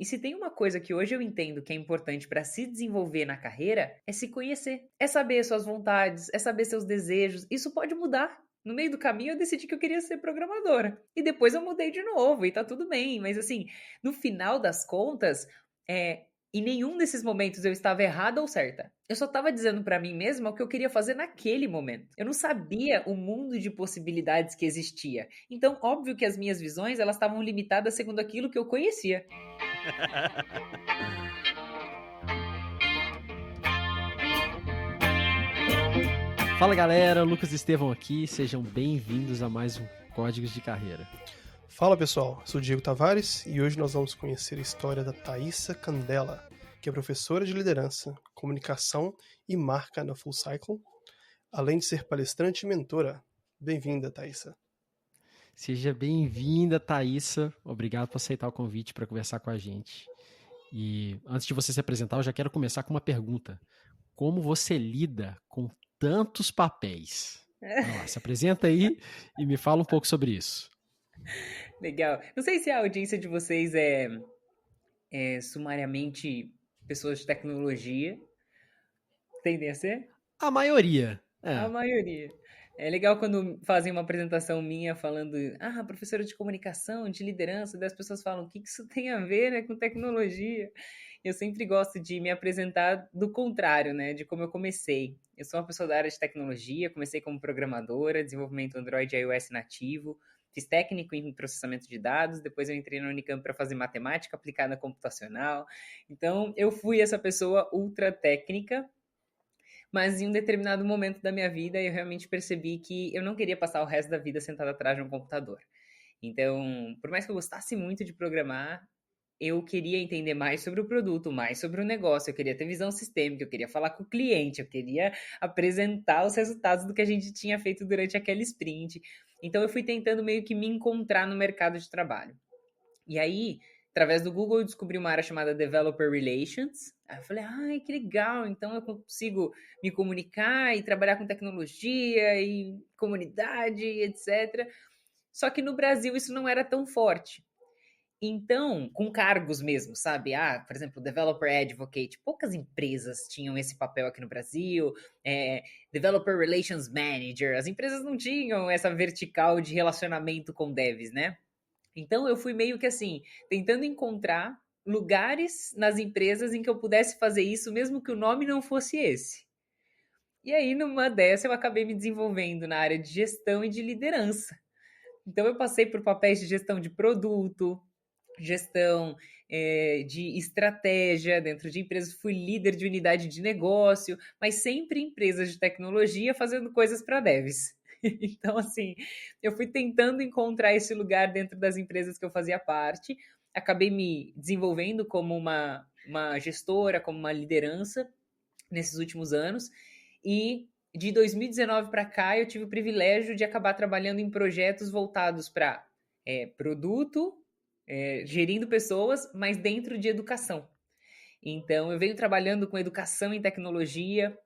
E se tem uma coisa que hoje eu entendo que é importante para se desenvolver na carreira, é se conhecer. É saber suas vontades, é saber seus desejos. Isso pode mudar. No meio do caminho eu decidi que eu queria ser programadora. E depois eu mudei de novo e tá tudo bem. Mas assim, no final das contas, em nenhum desses momentos eu estava errada ou certa. Eu só estava dizendo para mim mesma o que eu queria fazer naquele momento. Eu não sabia o mundo de possibilidades que existia. Então, óbvio que as minhas visões, elas estavam limitadas segundo aquilo que eu conhecia. Fala galera, Lucas Estevão aqui, sejam bem-vindos a mais um Códigos de Carreira. Fala pessoal, sou o Diego Tavares e hoje nós vamos conhecer a história da Thaisa Candela, que é professora de liderança, comunicação e marca na Full Cycle, além de ser palestrante e mentora. Bem-vinda, Thaisa. Seja bem-vinda, Thaisa. Obrigado por aceitar o convite para conversar com a gente. E antes de você se apresentar, eu já quero começar com uma pergunta. Como você lida com tantos papéis? Vai lá, se apresenta aí e me fala um pouco sobre isso. Legal. Não sei se a audiência de vocês é sumariamente pessoas de tecnologia. Tendem a ser? A maioria. A maioria. É legal quando fazem uma apresentação minha falando, professora de comunicação, de liderança, daí as pessoas falam, o que isso tem a ver, né, com tecnologia? Eu sempre gosto de me apresentar do contrário, né, de como eu comecei. Eu sou uma pessoa da área de tecnologia, comecei como programadora, desenvolvimento Android e iOS nativo, fiz técnico em processamento de dados, depois eu entrei na Unicamp para fazer matemática aplicada computacional. Então, eu fui essa pessoa ultra técnica, mas em um determinado momento da minha vida eu realmente percebi que eu não queria passar o resto da vida sentada atrás de um computador. Então, por mais que eu gostasse muito de programar, eu queria entender mais sobre o produto, mais sobre o negócio, eu queria ter visão sistêmica, eu queria falar com o cliente, eu queria apresentar os resultados do que a gente tinha feito durante aquele sprint. Então, eu fui tentando meio que me encontrar no mercado de trabalho. E aí, através do Google, eu descobri uma área chamada Developer Relations. Aí eu falei, ai, que legal, então eu consigo me comunicar e trabalhar com tecnologia e comunidade, etc. Só que no Brasil isso não era tão forte. Então, com cargos mesmo, sabe? Por exemplo, Developer Advocate. Poucas empresas tinham esse papel aqui no Brasil. Developer Relations Manager. As empresas não tinham essa vertical de relacionamento com devs, né? Então, eu fui meio que assim, tentando encontrar lugares nas empresas em que eu pudesse fazer isso, mesmo que o nome não fosse esse. E aí, numa dessa, eu acabei me desenvolvendo na área de gestão e de liderança. Então, eu passei por papéis de gestão de produto, gestão de estratégia dentro de empresas, fui líder de unidade de negócio, mas sempre em empresas de tecnologia fazendo coisas para devs. Então, assim, eu fui tentando encontrar esse lugar dentro das empresas que eu fazia parte, acabei me desenvolvendo como uma gestora, como uma liderança nesses últimos anos, e de 2019 para cá eu tive o privilégio de acabar trabalhando em projetos voltados para produto, gerindo pessoas, mas dentro de educação. Então, eu venho trabalhando com educação em tecnologia,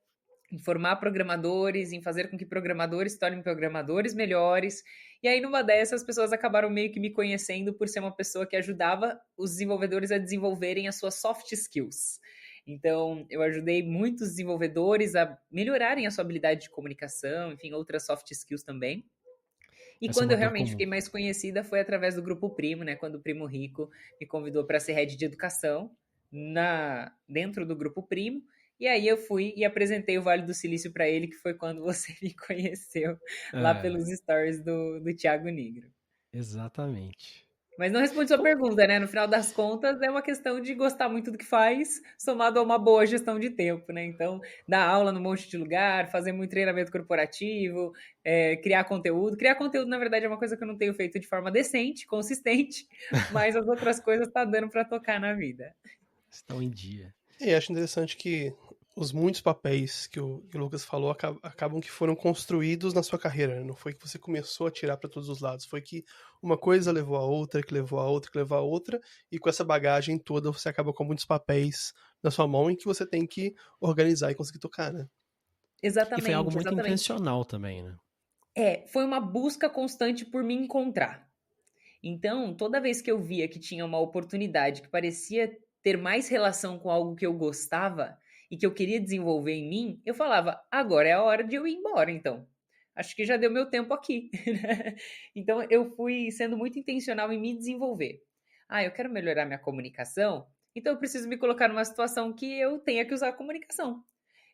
em formar programadores, em fazer com que programadores se tornem programadores melhores. E aí, numa dessas, as pessoas acabaram meio que me conhecendo por ser uma pessoa que ajudava os desenvolvedores a desenvolverem as suas soft skills. Então, eu ajudei muitos desenvolvedores a melhorarem a sua habilidade de comunicação, enfim, outras soft skills também. E Essa é quando uma eu dor realmente comum. fiquei mais conhecida foi através do Grupo Primo, né? Quando o Primo Rico me convidou para ser head de educação dentro do Grupo Primo. E aí eu fui e apresentei o Vale do Silício para ele, que foi quando você me conheceu lá pelos stories do Thiago Nigro. Exatamente. Mas não responde sua pergunta, né? No final das contas, é uma questão de gostar muito do que faz, somado a uma boa gestão de tempo, né? Então, dar aula num monte de lugar, fazer muito treinamento corporativo, criar conteúdo. Criar conteúdo, na verdade, é uma coisa que eu não tenho feito de forma decente, consistente, mas as outras coisas tá dando para tocar na vida. Estão em dia. E acho interessante que os muitos papéis que o Lucas falou acabam que foram construídos na sua carreira, né? Não foi que você começou a tirar para todos os lados, foi que uma coisa levou a outra, que levou a outra, que levou a outra, e com essa bagagem toda você acaba com muitos papéis na sua mão em que você tem que organizar e conseguir tocar, né? E foi algo Exatamente, muito exatamente. intencional também, né? Foi uma busca constante por me encontrar. Então, toda vez que eu via que tinha uma oportunidade que parecia ter mais relação com algo que eu gostava e que eu queria desenvolver em mim, eu falava: agora é a hora de eu ir embora, então. Acho que já deu meu tempo aqui. Então, eu fui sendo muito intencional em me desenvolver. Eu quero melhorar minha comunicação, então eu preciso me colocar numa situação que eu tenha que usar a comunicação.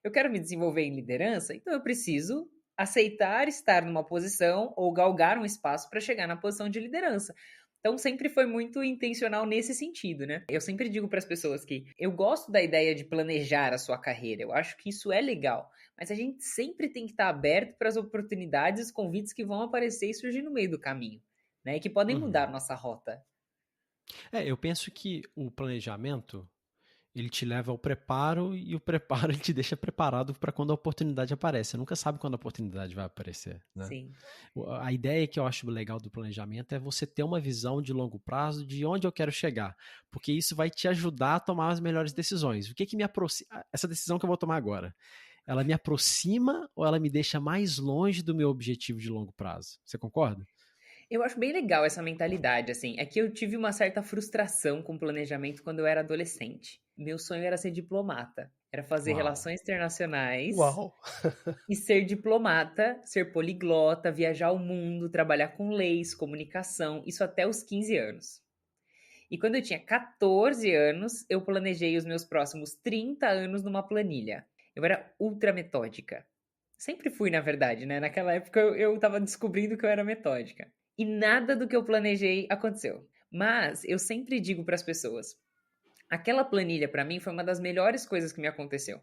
Eu quero me desenvolver em liderança, então eu preciso aceitar estar numa posição ou galgar um espaço para chegar na posição de liderança. Então sempre foi muito intencional nesse sentido, né? Eu sempre digo para as pessoas que eu gosto da ideia de planejar a sua carreira. Eu acho que isso é legal, mas a gente sempre tem que estar aberto para as oportunidades, os convites que vão aparecer e surgir no meio do caminho, né? E que podem mudar a nossa rota. Eu penso que o planejamento, ele te leva ao preparo e o preparo ele te deixa preparado para quando a oportunidade aparece. Você nunca sabe quando a oportunidade vai aparecer, né? Sim. A ideia que eu acho legal do planejamento é você ter uma visão de longo prazo de onde eu quero chegar, porque isso vai te ajudar a tomar as melhores decisões. O que me aproxima? Essa decisão que eu vou tomar agora, ela me aproxima ou ela me deixa mais longe do meu objetivo de longo prazo? Você concorda? Eu acho bem legal essa mentalidade, assim. É que eu tive uma certa frustração com o planejamento quando eu era adolescente. Meu sonho era ser diplomata. Era fazer Uau. relações internacionais Uau! e ser diplomata, ser poliglota, viajar o mundo, trabalhar com leis, comunicação, isso até os 15 anos. E quando eu tinha 14 anos, eu planejei os meus próximos 30 anos numa planilha. Eu era ultra metódica. Sempre fui, na verdade, né? Naquela época eu tava descobrindo que eu era metódica. E nada do que eu planejei aconteceu. Mas eu sempre digo para as pessoas: aquela planilha para mim foi uma das melhores coisas que me aconteceu.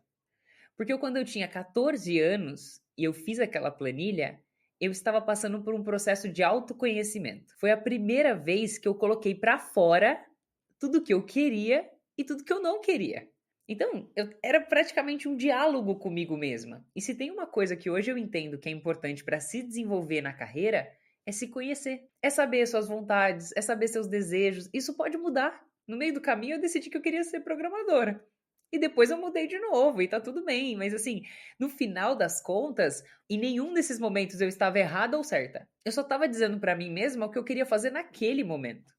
Porque quando eu tinha 14 anos e eu fiz aquela planilha, eu estava passando por um processo de autoconhecimento. Foi a primeira vez que eu coloquei para fora tudo que eu queria e tudo que eu não queria. Então, era praticamente um diálogo comigo mesma. E se tem uma coisa que hoje eu entendo que é importante para se desenvolver na carreira, é se conhecer. É saber suas vontades, é saber seus desejos. Isso pode mudar. No meio do caminho, eu decidi que eu queria ser programadora. E depois eu mudei de novo e tá tudo bem. Mas assim, no final das contas, em nenhum desses momentos eu estava errada ou certa. Eu só estava dizendo para mim mesma o que eu queria fazer naquele momento.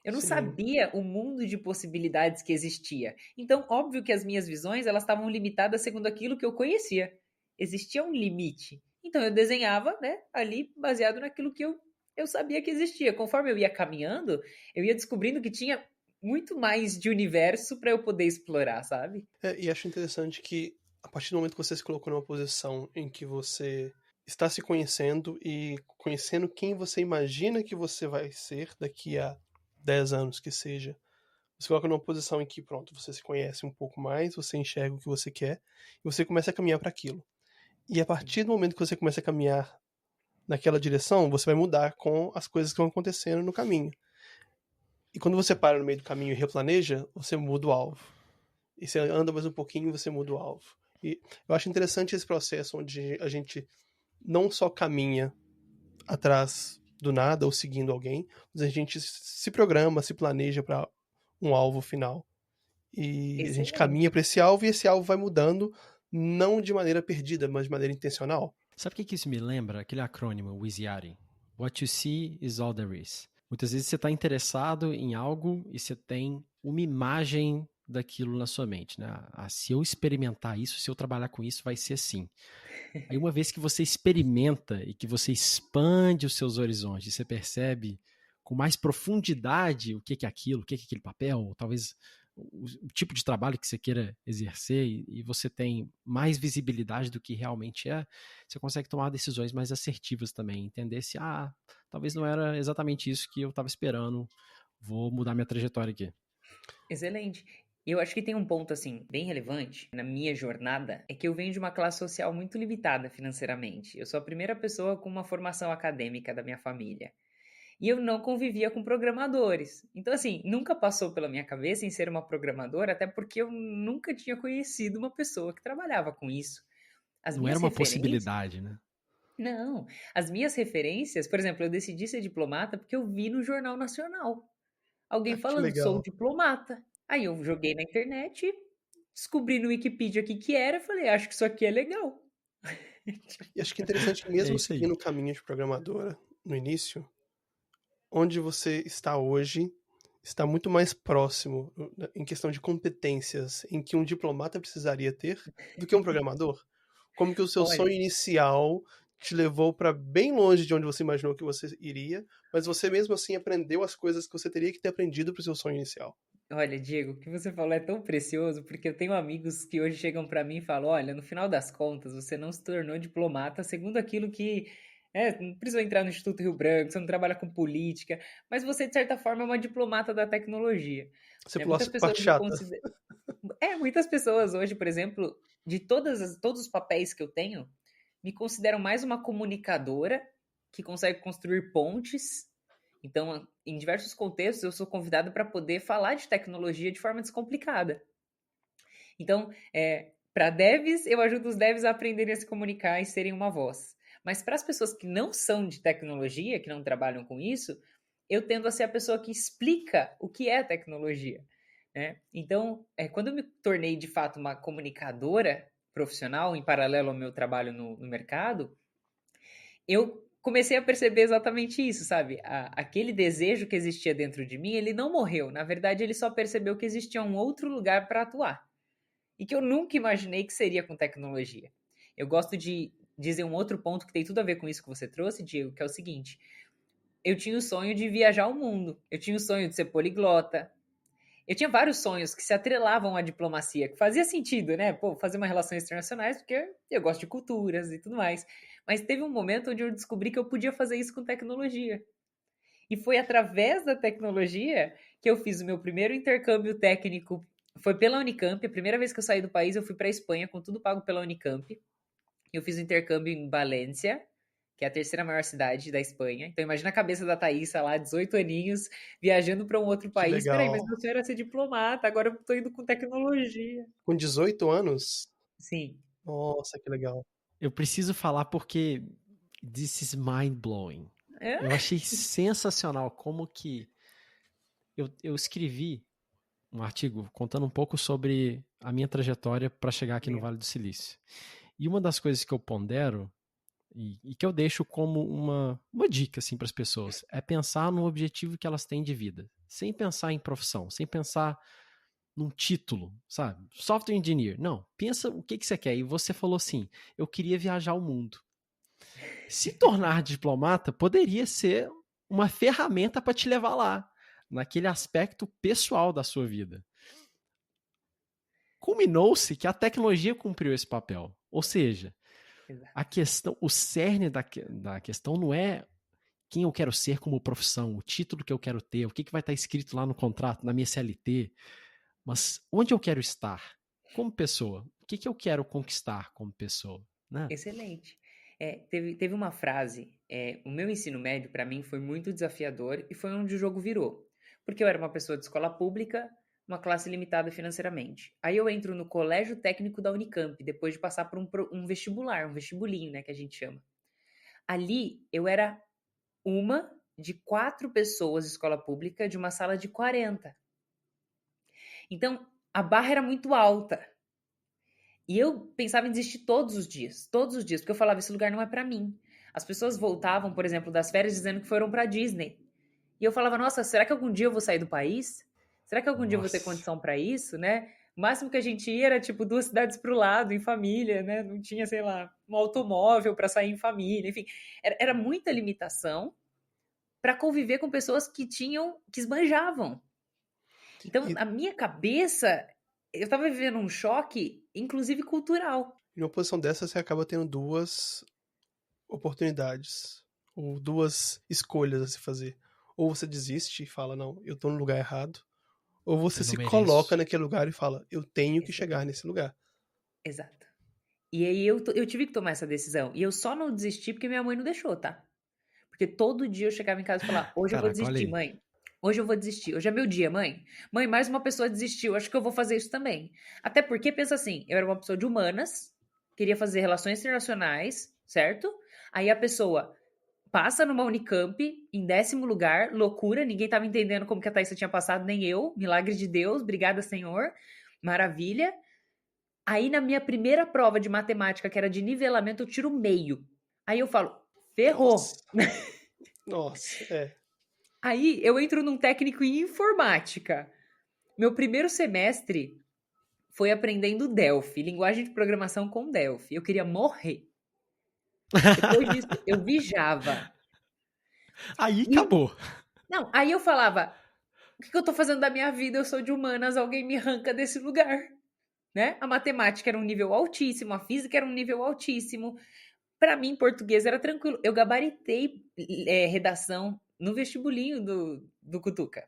Eu não Sim. sabia o mundo de possibilidades que existia. Então, óbvio que as minhas visões, elas estavam limitadas segundo aquilo que eu conhecia. Existia um limite. Então, eu desenhava, né, ali baseado naquilo que eu sabia que existia. Conforme eu ia caminhando, eu ia descobrindo que tinha muito mais de universo para eu poder explorar, sabe? E acho interessante que, a partir do momento que você se colocou numa posição em que você está se conhecendo e conhecendo quem você imagina que você vai ser daqui a 10 anos que seja, você coloca numa posição em que, pronto, você se conhece um pouco mais, você enxerga o que você quer e você começa a caminhar para aquilo. E a partir do momento que você começa a caminhar naquela direção, você vai mudar com as coisas que vão acontecendo no caminho. E quando você para no meio do caminho e replaneja, você muda o alvo. E você anda mais um pouquinho, você muda o alvo. E eu acho interessante esse processo onde a gente não só caminha atrás do nada ou seguindo alguém, mas a gente se programa, se planeja para um alvo final. E a gente caminha Excelente. para esse alvo e esse alvo vai mudando, não de maneira perdida, mas de maneira intencional. Sabe o que isso me lembra? Aquele acrônimo, WYSIWYG. What you see is all there is. Muitas vezes você está interessado em algo e você tem uma imagem daquilo na sua mente, né? Se eu experimentar isso, se eu trabalhar com isso, vai ser assim. Aí uma vez que você experimenta e que você expande os seus horizontes, você percebe com mais profundidade o que é aquilo, o que é aquele papel, ou talvez o tipo de trabalho que você queira exercer e você tem mais visibilidade do que realmente é, você consegue tomar decisões mais assertivas também, entender se, talvez não era exatamente isso que eu estava esperando, vou mudar minha trajetória aqui. Excelente. Eu acho que tem um ponto, assim, bem relevante na minha jornada, é que eu venho de uma classe social muito limitada financeiramente. Eu sou a primeira pessoa com uma formação acadêmica da minha família. E eu não convivia com programadores. Então, assim, nunca passou pela minha cabeça em ser uma programadora, até porque eu nunca tinha conhecido uma pessoa que trabalhava com isso. As Não era minhas uma referências. possibilidade, né? Não. As minhas referências, por exemplo, eu decidi ser diplomata porque eu vi no Jornal Nacional alguém Que falando, sou legal. diplomata. Aí eu joguei na internet, descobri no Wikipedia o que que era, e falei, acho que isso aqui é legal. E acho que é interessante que É mesmo isso aí. seguindo o caminho de programadora no início, onde você está hoje está muito mais próximo em questão de competências em que um diplomata precisaria ter do que um programador? Como que o seu sonho Olha, inicial te levou para bem longe de onde você imaginou que você iria, mas você mesmo assim aprendeu as coisas que você teria que ter aprendido para o seu sonho inicial? olha, Diego, o que você falou é tão precioso, porque eu tenho amigos que hoje chegam para mim e falam: olha, no final das contas, você não se tornou diplomata segundo aquilo que. Não precisou entrar no Instituto Rio Branco, você não trabalha com política, mas você, de certa forma, é uma diplomata da tecnologia. Você pulou Muitas a pessoas parte me chata. consideram. Muitas pessoas hoje, por exemplo, de todos os papéis que eu tenho, me consideram mais uma comunicadora que consegue construir pontes. Então, em diversos contextos, eu sou convidado para poder falar de tecnologia de forma descomplicada. Então, para devs, eu ajudo os devs a aprenderem a se comunicar e serem uma voz. Mas para as pessoas que não são de tecnologia, que não trabalham com isso, eu tendo a ser a pessoa que explica o que é tecnologia. Né? Então, quando eu me tornei de fato uma comunicadora profissional, em paralelo ao meu trabalho no mercado, eu comecei a perceber exatamente isso, sabe? Aquele desejo que existia dentro de mim, ele não morreu. Na verdade, ele só percebeu que existia um outro lugar para atuar. E que eu nunca imaginei que seria com tecnologia. Eu gosto de dizer um outro ponto que tem tudo a ver com isso que você trouxe, Diego, que é o seguinte: eu tinha o sonho de viajar o mundo, eu tinha o sonho de ser poliglota, eu tinha vários sonhos que se atrelavam à diplomacia, que fazia sentido, né? Pô, fazer uma relações internacionais, porque eu gosto de culturas e tudo mais. Mas teve um momento onde eu descobri que eu podia fazer isso com tecnologia. E foi através da tecnologia que eu fiz o meu primeiro intercâmbio técnico. Foi pela Unicamp. A primeira vez que eu saí do país, eu fui para a Espanha, com tudo pago pela Unicamp. Eu fiz um intercâmbio em Valência, que é a terceira maior cidade da Espanha. Então, imagina a cabeça da Thaísa lá, 18 aninhos, viajando para um outro Que país. Peraí, mas legal. meu sonho era ser diplomata, agora eu tô indo com tecnologia. Com 18 anos? Sim. Nossa, que legal. Eu preciso falar porque this is mind-blowing. É? Eu achei sensacional como que eu escrevi um artigo contando um pouco sobre a minha trajetória para chegar aqui no Legal. Vale do Silício. E uma das coisas que eu pondero e que eu deixo como uma dica assim, para as pessoas é pensar no objetivo que elas têm de vida, sem pensar em profissão, sem pensar num título, sabe? Software engineer. Não, pensa o que você quer. E você falou assim, eu queria viajar o mundo. Se tornar diplomata poderia ser uma ferramenta para te levar lá, naquele aspecto pessoal da sua vida. Culminou-se que a tecnologia cumpriu esse papel. Ou seja, Exato. a questão, o cerne da questão não é quem eu quero ser como profissão, o título que eu quero ter, o que vai estar escrito lá no contrato, na minha CLT, mas onde eu quero estar como pessoa, o que eu quero conquistar como pessoa, né? Excelente. Teve uma frase, o meu ensino médio para mim foi muito desafiador e foi onde o jogo virou. Porque eu era uma pessoa de escola pública, uma classe limitada financeiramente. Aí eu entro no colégio técnico da Unicamp, depois de passar por um vestibular, um vestibulinho, né, que a gente chama. Ali eu era uma de 4 pessoas de escola pública de uma sala de 40. Então, a barra era muito alta. E eu pensava em desistir todos os dias, porque eu falava, esse lugar não é pra mim. As pessoas voltavam, por exemplo, das férias dizendo que foram pra Disney. E eu falava, nossa, será que algum dia eu vou sair do país? Será que algum dia eu vou ter Nossa. condição pra isso, né? O máximo que a gente ia era, tipo, 2 cidades pro lado, em família, né? Não tinha, sei lá, um automóvel pra sair em família, enfim. Era muita limitação pra conviver com pessoas que esbanjavam. Então, E a minha cabeça, eu tava vivendo um choque, inclusive cultural. em uma posição dessa, você acaba tendo duas oportunidades, ou duas escolhas a se fazer. Ou você desiste e fala, não, eu tô no lugar errado. Ou você Eu não se coloca mereço. naquele lugar e fala, eu tenho que chegar Excelente. nesse lugar. Exato. E aí eu tive que tomar essa decisão. E eu só não desisti porque minha mãe não deixou, tá? Porque todo dia eu chegava em casa e falava, hoje eu vou Caraca, olha desistir, aí. mãe. Hoje eu vou desistir. Hoje é meu dia, mãe. Mãe, mais uma pessoa desistiu. Acho que eu vou fazer isso também. Até porque, pensa assim, eu era uma pessoa de humanas, queria fazer relações internacionais, certo? Aí a pessoa passa numa Unicamp, em 10º lugar, loucura, ninguém tava entendendo como que a Thaísa tinha passado, nem eu. Milagre de Deus, obrigada, Senhor. Maravilha. Aí na minha primeira prova de matemática, que era de nivelamento, eu tiro meio. Aí eu falo, Nossa, ferrou. nossa, é. Aí eu entro num técnico em informática. Meu primeiro semestre foi aprendendo Delphi, linguagem de programação com Delphi. Eu queria morrer. Depois disso, eu vi Java. Aí E, acabou. não, aí eu falava, o que eu tô fazendo da minha vida? Eu sou de humanas, alguém me arranca desse lugar, né? A matemática era um nível altíssimo, a física era um nível altíssimo. Para mim, português era tranquilo. Eu gabaritei redação no vestibulinho do Cutuca.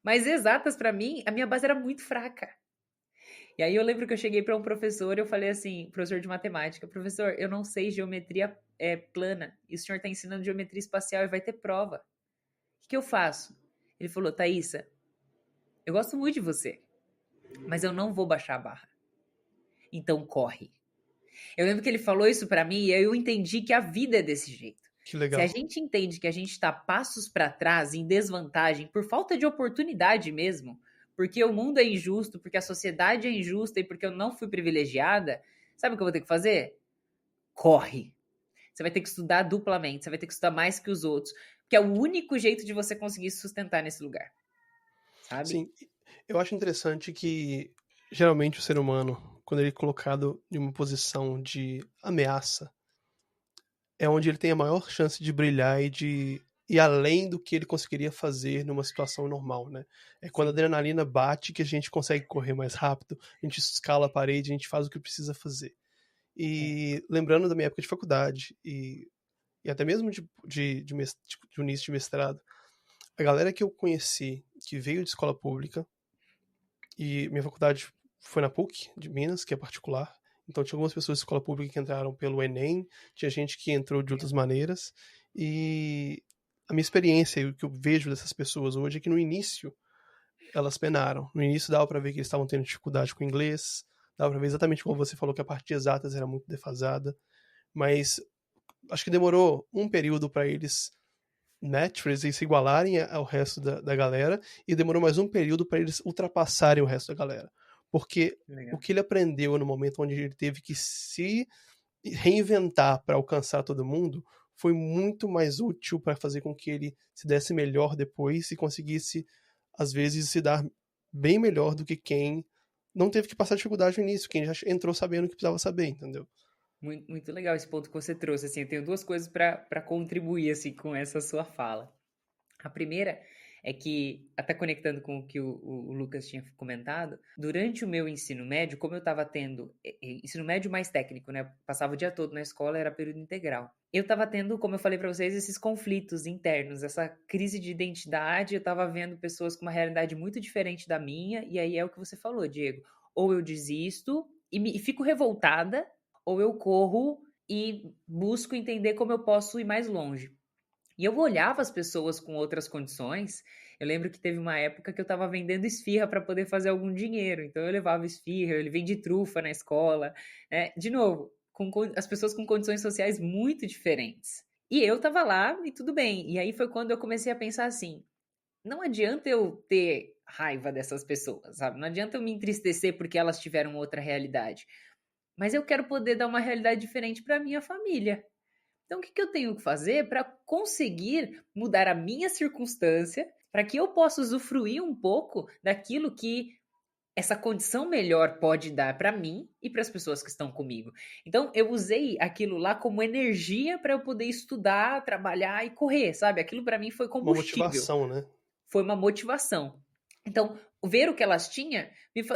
Mas exatas, para mim, a minha base era muito fraca. E aí eu lembro que eu cheguei para um professor e eu falei assim, professor de matemática, professor, eu não sei geometria plana, e o senhor está ensinando geometria espacial e vai ter prova. O que eu faço? Ele falou, Thaísa, eu gosto muito de você, mas eu não vou baixar a barra. Então corre. Eu lembro que ele falou isso para mim e aí eu entendi que a vida é desse jeito. Que Se a legal. gente entende que a gente está passos para trás, em desvantagem, por falta de oportunidade mesmo, porque o mundo é injusto, porque a sociedade é injusta e porque eu não fui privilegiada, sabe o que eu vou ter que fazer? Corre. Você vai ter que estudar duplamente, você vai ter que estudar mais que os outros, porque é o único jeito de você conseguir se sustentar nesse lugar, sabe? Sim, eu acho interessante que geralmente o ser humano, quando ele é colocado em uma posição de ameaça, é onde ele tem a maior chance de brilhar e de ir além do que ele conseguiria fazer numa situação normal, né? É quando a Sim. adrenalina bate que a gente consegue correr mais rápido, a gente escala a parede, a gente faz o que precisa fazer. É. E lembrando da minha época de faculdade e até mesmo de início de mestrado, a galera que eu conheci que veio de escola pública, e minha faculdade foi na PUC de Minas, que é particular. Então tinha algumas pessoas de escola pública que entraram pelo Enem, tinha gente que entrou de outras maneiras. E a minha experiência e o que eu vejo dessas pessoas hoje é que no início elas penaram. No início dava para ver que eles estavam tendo dificuldade com o inglês, dava para ver exatamente como você falou que a parte de exatas era muito defasada, mas acho que demorou um período para eles, né, tipo, eles se igualarem ao resto da galera, e demorou mais um período para eles ultrapassarem o resto da galera. Porque o Legal. que ele aprendeu no momento onde ele teve que se reinventar para alcançar todo mundo foi muito mais útil para fazer com que ele se desse melhor depois e conseguisse, às vezes, se dar bem melhor do que quem não teve que passar dificuldade no início, quem já entrou sabendo o que precisava saber, entendeu? Muito, muito legal esse ponto que você trouxe. Assim, eu tenho duas coisas para contribuir assim, com essa sua fala. A primeira é que, até conectando com o que o Lucas tinha comentado, durante o meu ensino médio, como eu estava tendo ensino médio mais técnico, né? Passava o dia todo na escola, era período integral. Eu estava tendo, como eu falei para vocês, esses conflitos internos, essa crise de identidade. Eu estava vendo pessoas com uma realidade muito diferente da minha, e aí é o que você falou, Diego. Ou eu desisto e fico revoltada, ou eu corro e busco entender como eu posso ir mais longe. E eu olhava as pessoas com outras condições. Eu lembro que teve uma época que eu estava vendendo esfirra para poder fazer algum dinheiro. Então eu levava esfirra, eu vendi trufa na escola, né? De novo, as pessoas com condições sociais muito diferentes. E eu estava lá e tudo bem. E aí foi quando eu comecei a pensar assim: não adianta eu ter raiva dessas pessoas, sabe? Não adianta eu me entristecer porque elas tiveram outra realidade. Mas eu quero poder dar uma realidade diferente para minha família. Então, o que eu tenho que fazer para conseguir mudar a minha circunstância, para que eu possa usufruir um pouco daquilo que essa condição melhor pode dar para mim e para as pessoas que estão comigo? Então, eu usei aquilo lá como energia para eu poder estudar, trabalhar e correr, sabe? Aquilo para mim foi Uma combustível, motivação, né? foi uma motivação. Então, ver o que elas tinham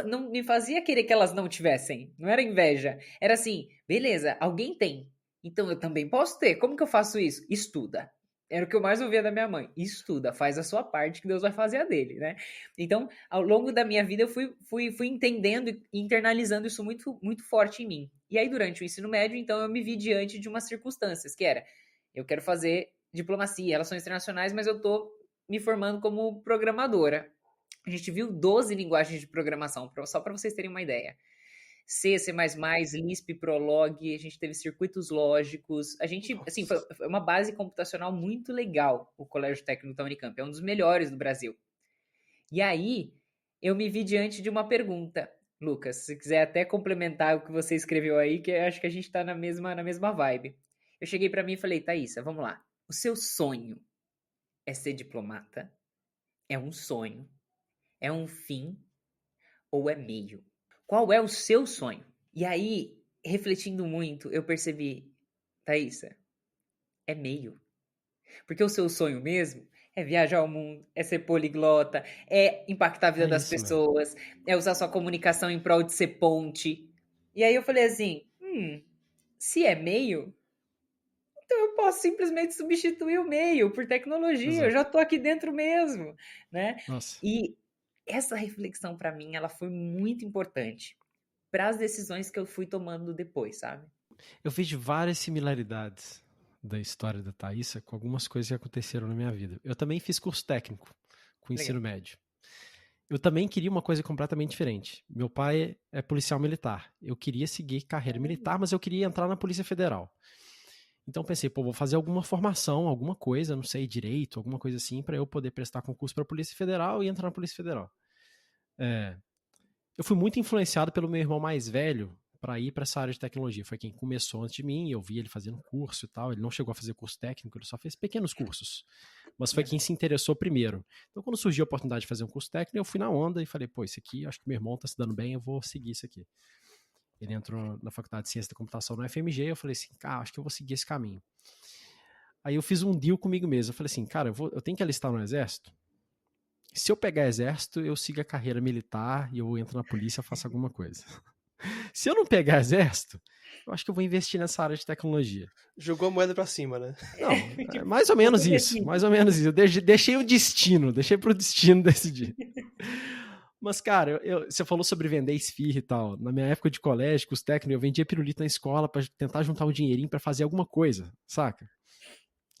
não me fazia querer que elas não tivessem. Não era inveja. Era assim, beleza, alguém tem. Então eu também posso ter. Como que eu faço isso? Estuda. Era o que eu mais ouvia da minha mãe. Estuda, faz a sua parte que Deus vai fazer a dele, né? Então, ao longo da minha vida, eu fui entendendo e internalizando isso muito, muito forte em mim. E aí, durante o ensino médio, então, eu me vi diante de umas circunstâncias, que era, eu quero fazer diplomacia, relações internacionais, mas eu tô me formando como programadora. A gente viu 12 linguagens de programação, só para vocês terem uma ideia. C, C++, Lisp, Prolog, a gente teve circuitos lógicos. A gente, assim, foi uma base computacional muito legal, o Colégio Técnico da Unicamp. É um dos melhores do Brasil. E aí, eu me vi diante de uma pergunta. Lucas, se quiser até complementar o que você escreveu aí, que eu acho que a gente tá na mesma vibe. Eu cheguei para mim e falei, Thaísa, vamos lá. O seu sonho É ser diplomata? É um sonho? É um fim? Ou é meio? Qual é o seu sonho? E aí, refletindo muito, eu percebi, Thaísa, é meio. Porque o seu sonho mesmo é viajar ao mundo, é ser poliglota, é impactar a vida É das isso mesmo. pessoas, é usar sua comunicação em prol de ser ponte. E aí eu falei assim, se é meio, então eu posso simplesmente substituir o meio por tecnologia, eu já Exato. tô aqui dentro mesmo, né? Nossa. E essa reflexão para mim, ela foi muito importante para as decisões que eu fui tomando depois, sabe? Eu vejo várias similaridades da história da Thaísa com algumas coisas que aconteceram na minha vida. Eu também fiz curso técnico com Legal. ensino médio. Eu também queria uma coisa completamente diferente. Meu pai é policial militar. Eu queria seguir carreira militar, mas eu queria entrar na Polícia Federal. Então pensei, pô, vou fazer alguma formação, alguma coisa, não sei, direito, alguma coisa assim, para eu poder prestar concurso para a Polícia Federal e entrar na Polícia Federal. Eu fui muito influenciado pelo meu irmão mais velho para ir para essa área de tecnologia. Foi quem começou antes de mim, eu vi ele fazendo curso e tal. Ele não chegou a fazer curso técnico, ele só fez pequenos cursos. Mas foi quem se interessou primeiro. Então, quando surgiu a oportunidade de fazer um curso técnico, eu fui na onda e falei, pô, isso aqui, acho que meu irmão tá se dando bem, eu vou seguir isso aqui. Ele entrou na Faculdade de Ciência da Computação no FMG, eu falei assim, cara, acho que eu vou seguir esse caminho. Aí eu fiz um deal comigo mesmo. Eu falei assim, cara, eu tenho que alistar no exército. Se eu pegar exército, eu sigo a carreira militar e eu entro na polícia e faço alguma coisa. Se eu não pegar exército, eu acho que eu vou investir nessa área de tecnologia. Jogou a moeda pra cima, né? Não, Tipo, mais ou menos isso. assim. Mais ou menos isso. Eu deixei o destino, deixei pro destino decidir. Mas, cara, você falou sobre vender esfirra e tal. Na minha época de colégio, com os técnicos, eu vendia pirulito na escola pra tentar juntar um dinheirinho pra fazer alguma coisa, saca?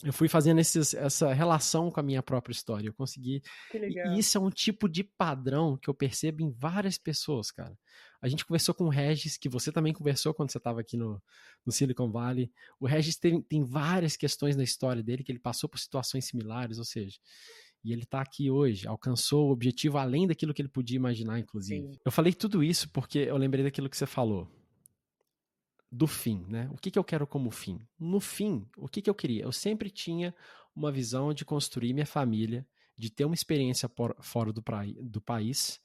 Eu fui fazendo essa relação com a minha própria história. Eu consegui. Que E legal. isso é um tipo de padrão que eu percebo em várias pessoas, cara. A gente conversou com o Regis, que você também conversou quando você estava aqui no Silicon Valley. O Regis tem várias questões na história dele que ele passou por situações similares, ou seja, e ele está aqui hoje, alcançou o objetivo além daquilo que ele podia imaginar, inclusive. Sim. Eu falei tudo isso porque eu lembrei daquilo que você falou. Do fim, né? O que eu quero como fim? No fim, o que eu queria? Eu sempre tinha uma visão de construir minha família, de ter uma experiência fora do país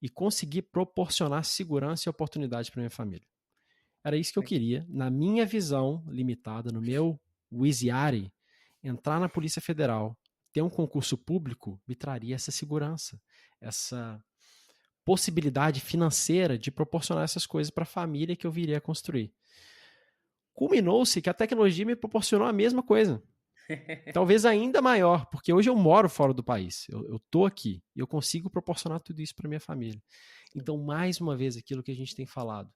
e conseguir proporcionar segurança e oportunidade para minha família. Era isso que eu queria, na minha visão limitada, no meu Wiziari, entrar na Polícia Federal, ter um concurso público, me traria essa segurança, essa possibilidade financeira de proporcionar essas coisas para a família que eu viria a construir. Culminou-se que a tecnologia me proporcionou a mesma coisa. Talvez ainda maior, porque hoje eu moro fora do país. Eu tô aqui e eu consigo proporcionar tudo isso para minha família. Então, mais uma vez, aquilo que a gente tem falado.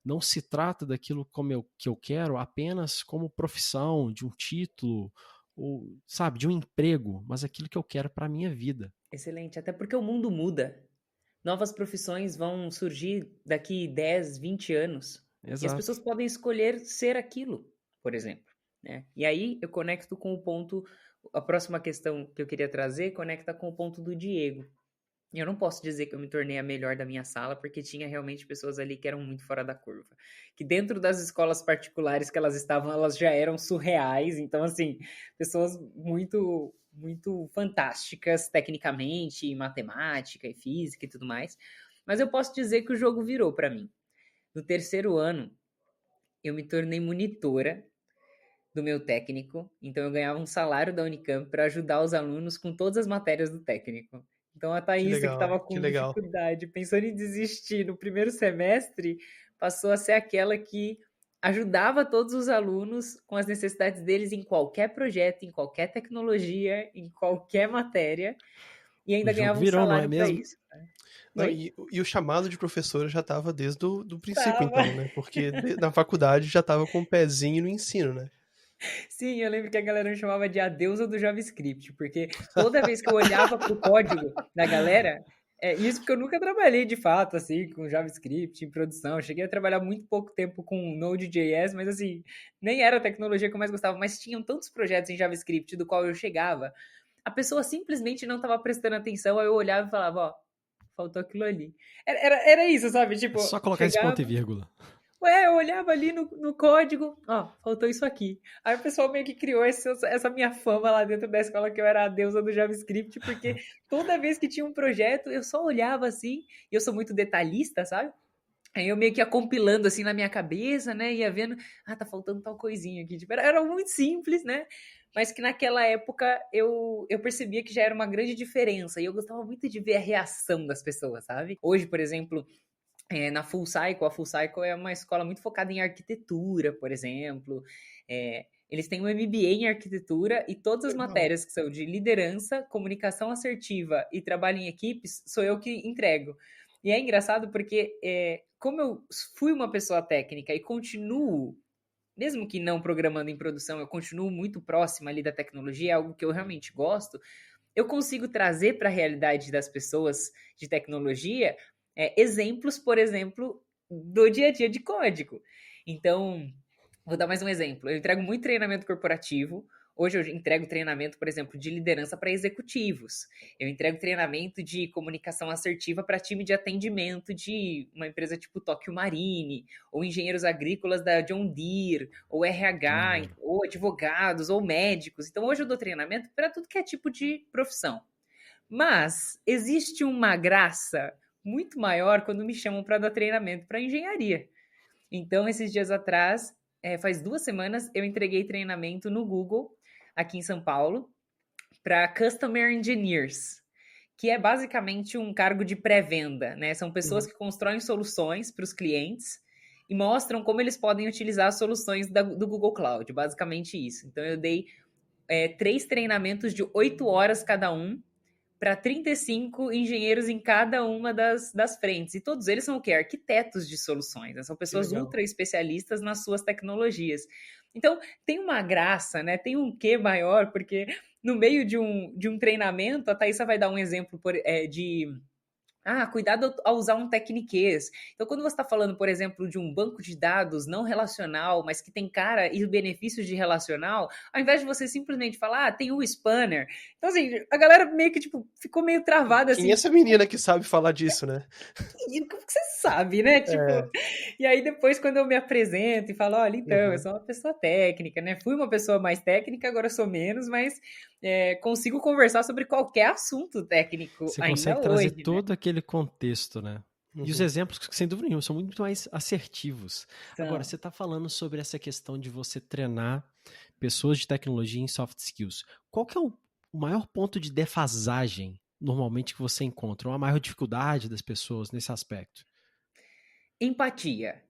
Não se trata daquilo que eu quero apenas como profissão, de um título, ou, sabe, de um emprego, mas aquilo que eu quero para a minha vida. Excelente. Até porque o mundo muda. Novas profissões vão surgir daqui 10, 20 anos. E as Exato. pessoas podem escolher ser aquilo, por exemplo. Né? E aí eu conecto com o ponto. A próxima questão que eu queria trazer conecta com o ponto do Diego. Eu não posso dizer que eu me tornei a melhor da minha sala, porque tinha realmente pessoas ali que eram muito fora da curva. Que dentro das escolas particulares que elas estavam, elas já eram surreais. Então, assim, pessoas muito, muito fantásticas tecnicamente, em matemática e física e tudo mais. Mas eu posso dizer que o jogo virou para mim. No terceiro ano, eu me tornei monitora do meu técnico, então eu ganhava um salário da Unicamp para ajudar os alunos com todas as matérias do técnico. Então a Thaísa, que estava Que com legal. dificuldade, pensando em desistir no primeiro semestre, passou a ser aquela que ajudava todos os alunos com as necessidades deles em qualquer projeto, em qualquer tecnologia, em qualquer matéria, e O ainda jogo ganhava um virou, não é salário para mesmo? isso. Né? Não, Oi? e o chamado de professor já estava desde do princípio, Tava. então, né? Porque na faculdade já estava com o pezinho no ensino, né? Sim, eu lembro que a galera me chamava de a deusa do JavaScript, porque toda vez que eu olhava para o código da galera, isso porque eu nunca trabalhei de fato, assim, com JavaScript em produção. Eu cheguei a trabalhar muito pouco tempo com Node.js, mas assim, nem era a tecnologia que eu mais gostava, mas tinham tantos projetos em JavaScript do qual eu chegava, a pessoa simplesmente não estava prestando atenção, aí eu olhava e falava, ó, faltou aquilo ali. Era isso, sabe? É Tipo, só colocar esse chegava. ponto e vírgula. Ué, eu olhava ali no código, ó, faltou isso aqui. Aí o pessoal meio que criou essa minha fama lá dentro da escola, que eu era a deusa do JavaScript, porque toda vez que tinha um projeto, eu só olhava assim, e eu sou muito detalhista, sabe? Aí eu meio que ia compilando assim na minha cabeça, né? Ia vendo, tá faltando tal coisinha aqui. Tipo, era muito simples, né? Mas que naquela época eu percebia que já era uma grande diferença. E eu gostava muito de ver a reação das pessoas, sabe? Hoje, por exemplo, na Full Cycle, a Full Cycle é uma escola muito focada em arquitetura, por exemplo. Eles têm um MBA em arquitetura e todas as Legal. matérias que são de liderança, comunicação assertiva e trabalho em equipes, sou eu que entrego. E é engraçado porque, como eu fui uma pessoa técnica e continuo, mesmo que não programando em produção, eu continuo muito próxima ali da tecnologia, é algo que eu realmente gosto, eu consigo trazer para a realidade das pessoas de tecnologia exemplos, por exemplo, do dia a dia de código. Então, vou dar mais um exemplo. Eu entrego muito treinamento corporativo. Hoje eu entrego treinamento, por exemplo, de liderança para executivos. Eu entrego treinamento de comunicação assertiva para time de atendimento de uma empresa tipo Tóquio Marine, ou engenheiros agrícolas da John Deere, ou RH, ou advogados, ou médicos. Então hoje eu dou treinamento para tudo que é tipo de profissão. Mas existe uma graça muito maior quando me chamam para dar treinamento para engenharia. Então, esses dias atrás, faz 2 semanas, eu entreguei treinamento no Google, aqui em São Paulo, para Customer Engineers, que é basicamente um cargo de pré-venda, né? São pessoas que constroem soluções para os clientes e mostram como eles podem utilizar as soluções do Google Cloud, basicamente isso. Então, eu dei 3 treinamentos de 8 horas cada um, para 35 engenheiros em cada uma das frentes. E todos eles são o quê? Arquitetos de soluções, né? São Que pessoas legal. ultra especialistas nas suas tecnologias. Então, tem uma graça, né? Tem um quê maior, porque no meio de um treinamento, a Thaisa vai dar um exemplo de cuidado ao usar um tecniquez. Então, quando você está falando, por exemplo, de um banco de dados não relacional, mas que tem cara e benefícios de relacional, ao invés de você simplesmente falar, tem o spanner. Então, assim, a galera meio que, tipo, ficou meio travada, Quem é assim, essa menina que sabe falar disso, né? como que você sabe, né? Tipo, É. e aí depois quando eu me apresento e falo, olha, então, eu Uhum. sou uma pessoa técnica, né? Fui uma pessoa mais técnica, agora sou menos, mas consigo conversar sobre qualquer assunto técnico Você ainda consegue trazer hoje, né? todo aquele contexto, né? E os Uhum. exemplos, sem dúvida nenhuma, são muito mais assertivos. Agora, São. você está falando sobre essa questão de você treinar pessoas de tecnologia em soft skills. Qual que é o maior ponto de defasagem, normalmente, que você encontra? Ou a maior dificuldade das pessoas nesse aspecto? Empatia.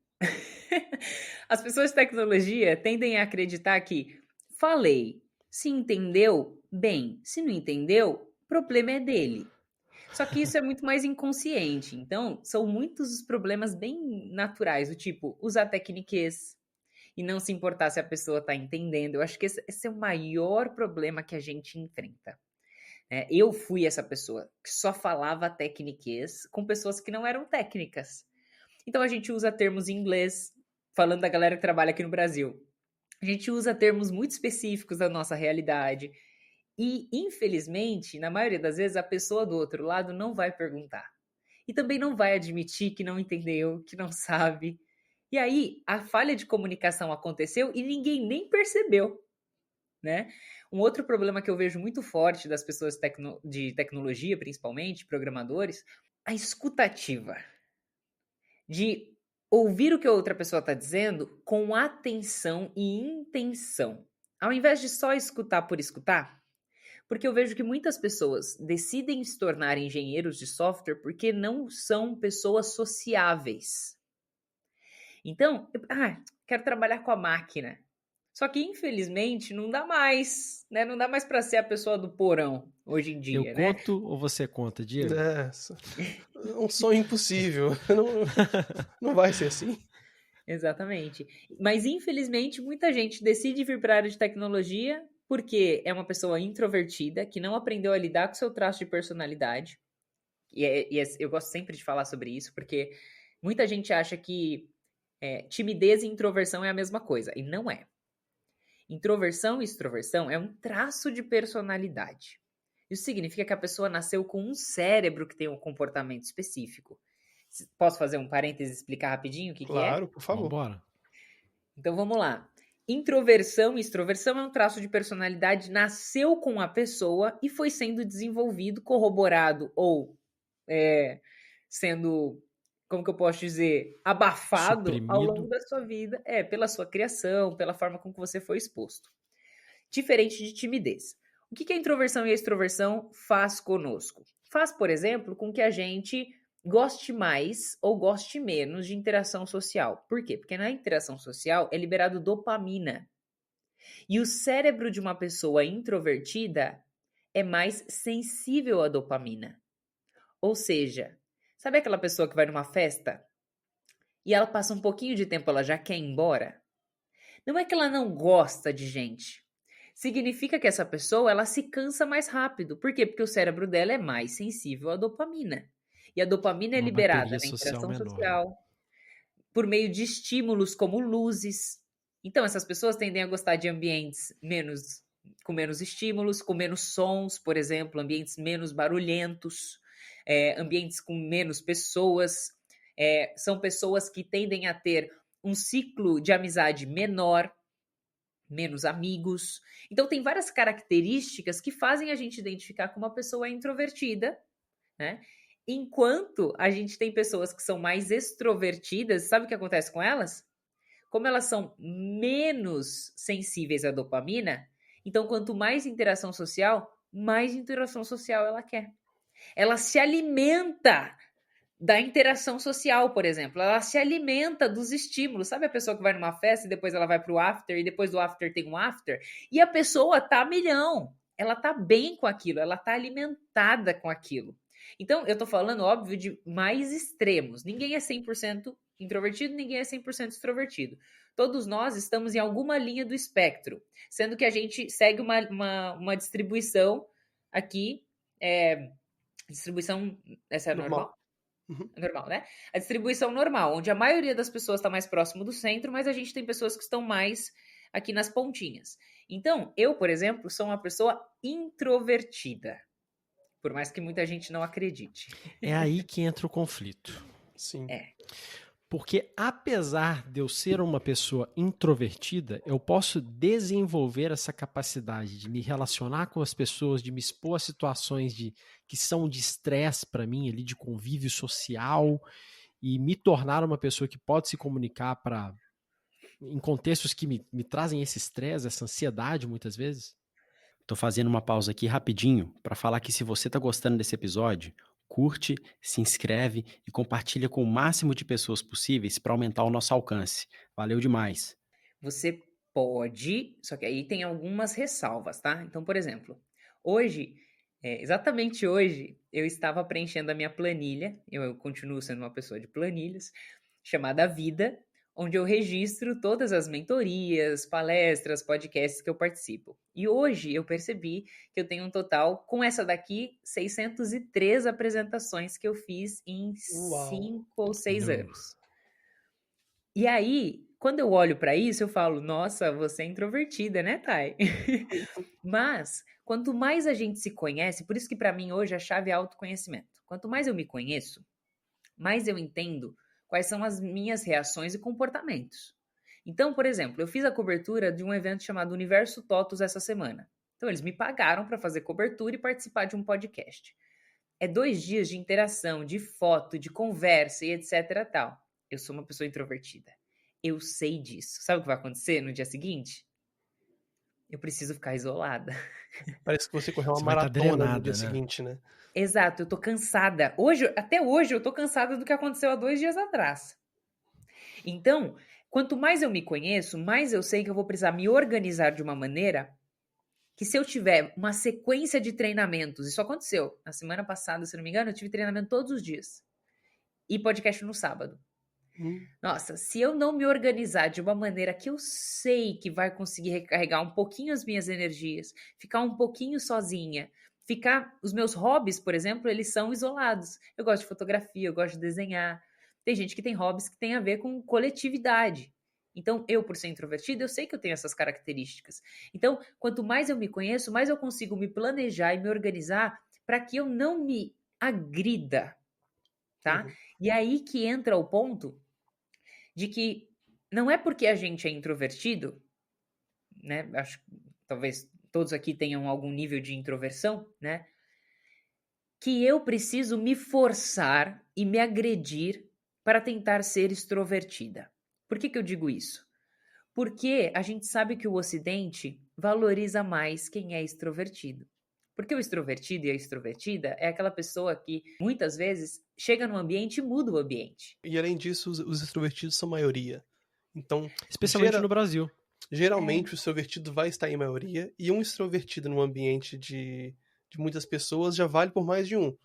As pessoas de tecnologia tendem a acreditar que falei, se entendeu, bem, se não entendeu, o problema é dele. Só que isso é muito mais inconsciente. Então, são muitos os problemas bem naturais, do tipo, usar tecniquez e não se importar se a pessoa está entendendo. Eu acho que esse é o maior problema que a gente enfrenta. Eu fui essa pessoa que só falava tecniquez com pessoas que não eram técnicas. Então a gente usa termos em inglês, falando da galera que trabalha aqui no Brasil. A gente usa termos muito específicos da nossa realidade. E, infelizmente, na maioria das vezes, a pessoa do outro lado não vai perguntar. E também não vai admitir que não entendeu, que não sabe. E aí, a falha de comunicação aconteceu e ninguém nem percebeu, né? Um outro problema que eu vejo muito forte das pessoas de tecnologia, principalmente, programadores, a escutativa de ouvir o que a outra pessoa está dizendo com atenção e intenção, ao invés de só escutar por escutar. Porque eu vejo que muitas pessoas decidem se tornar engenheiros de software porque não são pessoas sociáveis. Então, quero trabalhar com a máquina. Só que, infelizmente, não dá mais, né? Não dá mais para ser a pessoa do porão hoje em Eu dia, né? conto ou você conta, Diego? É um sonho impossível. Não vai ser assim. Exatamente. Mas, infelizmente, muita gente decide vir para a área de tecnologia porque é uma pessoa introvertida, que não aprendeu a lidar com seu traço de personalidade. Eu gosto sempre de falar sobre isso, porque muita gente acha que timidez e introversão é a mesma coisa, e não é. Introversão e extroversão é um traço de personalidade. Isso significa que a pessoa nasceu com um cérebro que tem um comportamento específico. Posso fazer um parêntese e explicar rapidinho o que é? Claro, por favor. Vambora. Então vamos lá. Introversão e extroversão é um traço de personalidade, nasceu com a pessoa e foi sendo desenvolvido, corroborado ou sendo, como que eu posso dizer, abafado ao longo Suprimido. da sua vida, pela sua criação, pela forma com que você foi exposto. Diferente de timidez. O que a introversão e a extroversão faz conosco? Faz, por exemplo, com que a gente goste mais ou goste menos de interação social. Por quê? Porque na interação social é liberado dopamina. E o cérebro de uma pessoa introvertida é mais sensível à dopamina. Ou seja, sabe aquela pessoa que vai numa festa e ela passa um pouquinho de tempo, ela já quer ir embora? Não é que ela não gosta de gente. Significa que essa pessoa, ela se cansa mais rápido. Por quê? Porque o cérebro dela é mais sensível à dopamina. E a dopamina é Uma liberada bateria na social interação menor, né? social, por meio de estímulos como luzes. Então, essas pessoas tendem a gostar de ambientes com menos estímulos, com menos sons, por exemplo, ambientes menos barulhentos, ambientes com menos pessoas. São pessoas que tendem a ter um ciclo de amizade menor, menos amigos. Então, tem várias características que fazem a gente identificar como uma pessoa introvertida, né? Enquanto a gente tem pessoas que são mais extrovertidas, sabe o que acontece com elas? Como elas são menos sensíveis à dopamina, então quanto mais interação social ela quer. Ela se alimenta da interação social, por exemplo. Ela se alimenta dos estímulos. Sabe a pessoa que vai numa festa e depois ela vai pro after e depois do after tem um after? E a pessoa tá a milhão. Ela tá bem com aquilo, ela tá alimentada com aquilo. Então, eu tô falando, óbvio, de mais extremos. Ninguém é 100% introvertido, ninguém é 100% extrovertido. Todos nós estamos em alguma linha do espectro, sendo que a gente segue uma distribuição aqui, distribuição, essa é normal? Uhum. É normal, né? A distribuição normal, onde a maioria das pessoas está mais próximo do centro, mas a gente tem pessoas que estão mais aqui nas pontinhas. Então, eu, por exemplo, sou uma pessoa introvertida. Por mais que muita gente não acredite. É aí que entra o conflito. Sim. Porque apesar de eu ser uma pessoa introvertida, eu posso desenvolver essa capacidade de me relacionar com as pessoas, de me expor a situações que são de estresse para mim, ali, de convívio social, e me tornar uma pessoa que pode se comunicar em contextos que me trazem esse estresse, essa ansiedade muitas vezes. Tô fazendo uma pausa aqui rapidinho para falar que se você tá gostando desse episódio, curte, se inscreve e compartilha com o máximo de pessoas possíveis para aumentar o nosso alcance. Valeu demais. Você pode, só que aí tem algumas ressalvas, tá? Então, por exemplo, hoje, exatamente hoje, eu estava preenchendo a minha planilha, eu continuo sendo uma pessoa de planilhas, chamada Vida, onde eu registro todas as mentorias, palestras, podcasts que eu participo. E hoje eu percebi que eu tenho um total, com essa daqui, 603 apresentações que eu fiz em Uau. 5 ou 6 Não. anos. E aí, quando eu olho para isso, eu falo, nossa, você é introvertida, né, Thay? Mas, quanto mais a gente se conhece, por isso que para mim hoje a chave é autoconhecimento. Quanto mais eu me conheço, mais eu entendo quais são as minhas reações e comportamentos. Então, por exemplo, eu fiz a cobertura de um evento chamado Universo TOTUS essa semana. Então, eles me pagaram para fazer cobertura e participar de um podcast. É 2 dias de interação, de foto, de conversa e etc. tal. Eu sou uma pessoa introvertida. Eu sei disso. Sabe o que vai acontecer no dia seguinte? Eu preciso ficar isolada. Parece que você correu uma Você vai tá maratona no drenada, dia né? seguinte, né? Exato, eu tô cansada. Até hoje, eu tô cansada do que aconteceu há 2 dias atrás. Então, quanto mais eu me conheço, mais eu sei que eu vou precisar me organizar de uma maneira que, se eu tiver uma sequência de treinamentos, isso aconteceu na semana passada, se não me engano, eu tive treinamento todos os dias e podcast no sábado. Nossa, se eu não me organizar de uma maneira que eu sei que vai conseguir recarregar um pouquinho as minhas energias, ficar um pouquinho sozinha, os meus hobbies, por exemplo, eles são isolados. Eu gosto de fotografia, eu gosto de desenhar. Tem gente que tem hobbies que tem a ver com coletividade. Então, eu, por ser introvertida, eu sei que eu tenho essas características. Então, quanto mais eu me conheço, mais eu consigo me planejar e me organizar para que eu não me agrida tá? Uhum. E aí que entra o ponto de que não é porque a gente é introvertido, né? Acho que talvez todos aqui tenham algum nível de introversão, né? Que eu preciso me forçar e me agredir para tentar ser extrovertida. Por que eu digo isso? Porque a gente sabe que o Ocidente valoriza mais quem é extrovertido. Porque o extrovertido e a extrovertida é aquela pessoa que muitas vezes chega no ambiente e muda o ambiente. E além disso, os extrovertidos são maioria. Então, Especialmente no Brasil. geralmente o extrovertido vai estar em maioria, e um extrovertido num ambiente de muitas pessoas já vale por mais de um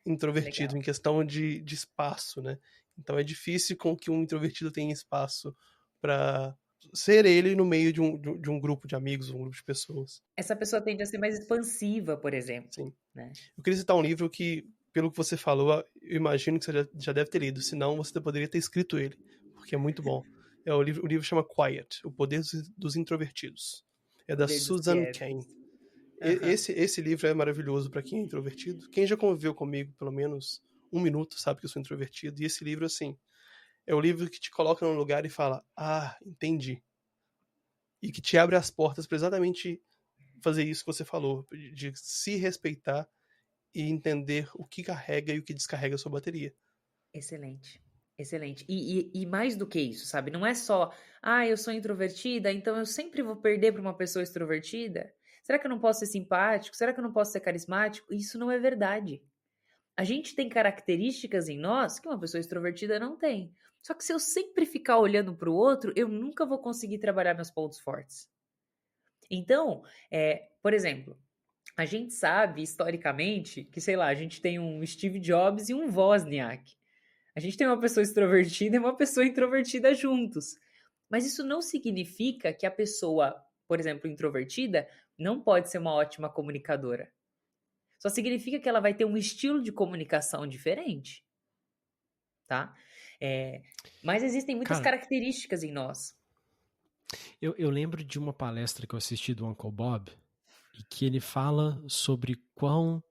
introvertido, Legal. em questão de espaço, né? Então é difícil com que um introvertido tenha espaço para ser ele no meio de um grupo de amigos, um grupo de pessoas. Essa pessoa tende a ser mais expansiva, por exemplo, Sim. né? Eu queria citar um livro que, pelo que você falou, eu imagino que você já deve ter lido, senão você poderia ter escrito ele, porque é muito bom. O livro chama Quiet, O Poder dos Introvertidos. É da Poder dos Susan quietos. Cain. Aham. Esse livro é maravilhoso para quem é introvertido. Quem já conviveu comigo pelo menos um minuto sabe que eu sou introvertido. E esse livro, assim, é o livro que te coloca num lugar e fala: Ah, entendi. E que te abre as portas para exatamente fazer isso que você falou, de se respeitar e entender o que carrega e o que descarrega a sua bateria. Excelente. Excelente. E mais do que isso, sabe? Não é só, eu sou introvertida, então eu sempre vou perder para uma pessoa extrovertida. Será que eu não posso ser simpático? Será que eu não posso ser carismático? Isso não é verdade. A gente tem características em nós que uma pessoa extrovertida não tem. Só que se eu sempre ficar olhando para o outro, eu nunca vou conseguir trabalhar meus pontos fortes. Então, por exemplo, a gente sabe historicamente que, sei lá, a gente tem um Steve Jobs e um Wozniak. A gente tem uma pessoa extrovertida e uma pessoa introvertida juntos. Mas isso não significa que a pessoa, por exemplo, introvertida, não pode ser uma ótima comunicadora. Só significa que ela vai ter um estilo de comunicação diferente, tá? Mas existem muitas Cara, características em nós. eu lembro de uma palestra que eu assisti do Uncle Bob e que ele fala sobre quão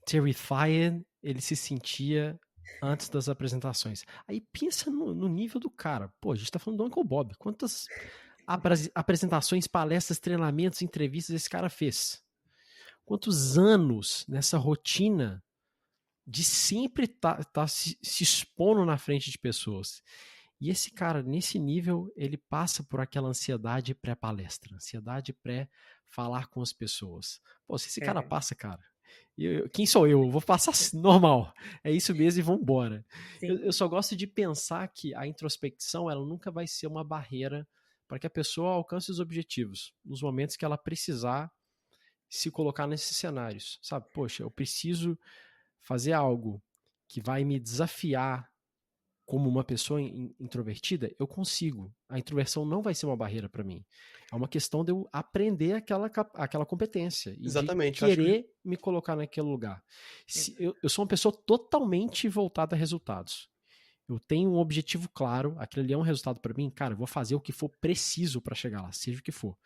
terrified ele se sentia antes das apresentações. Aí pensa no nível do cara. Pô, a gente tá falando do Uncle Bob. Quantas apresentações, palestras, treinamentos, entrevistas esse cara fez? Quantos anos nessa rotina de sempre tá se expondo na frente de pessoas? E esse cara, nesse nível, ele passa por aquela ansiedade pré-palestra, ansiedade pré-falar com as pessoas. Pô, se esse cara passa, cara, quem sou eu? Vou passar normal. É isso mesmo e vambora. Eu só gosto de pensar que a introspecção, ela nunca vai ser uma barreira para que a pessoa alcance os objetivos, nos momentos que ela precisar se colocar nesses cenários, sabe? Poxa, eu preciso fazer algo que vai me desafiar como uma pessoa introvertida, eu consigo. A introversão não vai ser uma barreira para mim. É uma questão de eu aprender aquela competência e de Exatamente. querer me colocar naquele lugar. Eu sou uma pessoa totalmente voltada a resultados. Eu tenho um objetivo claro, aquele ali é um resultado para mim, cara, eu vou fazer o que for preciso para chegar lá, seja o que for.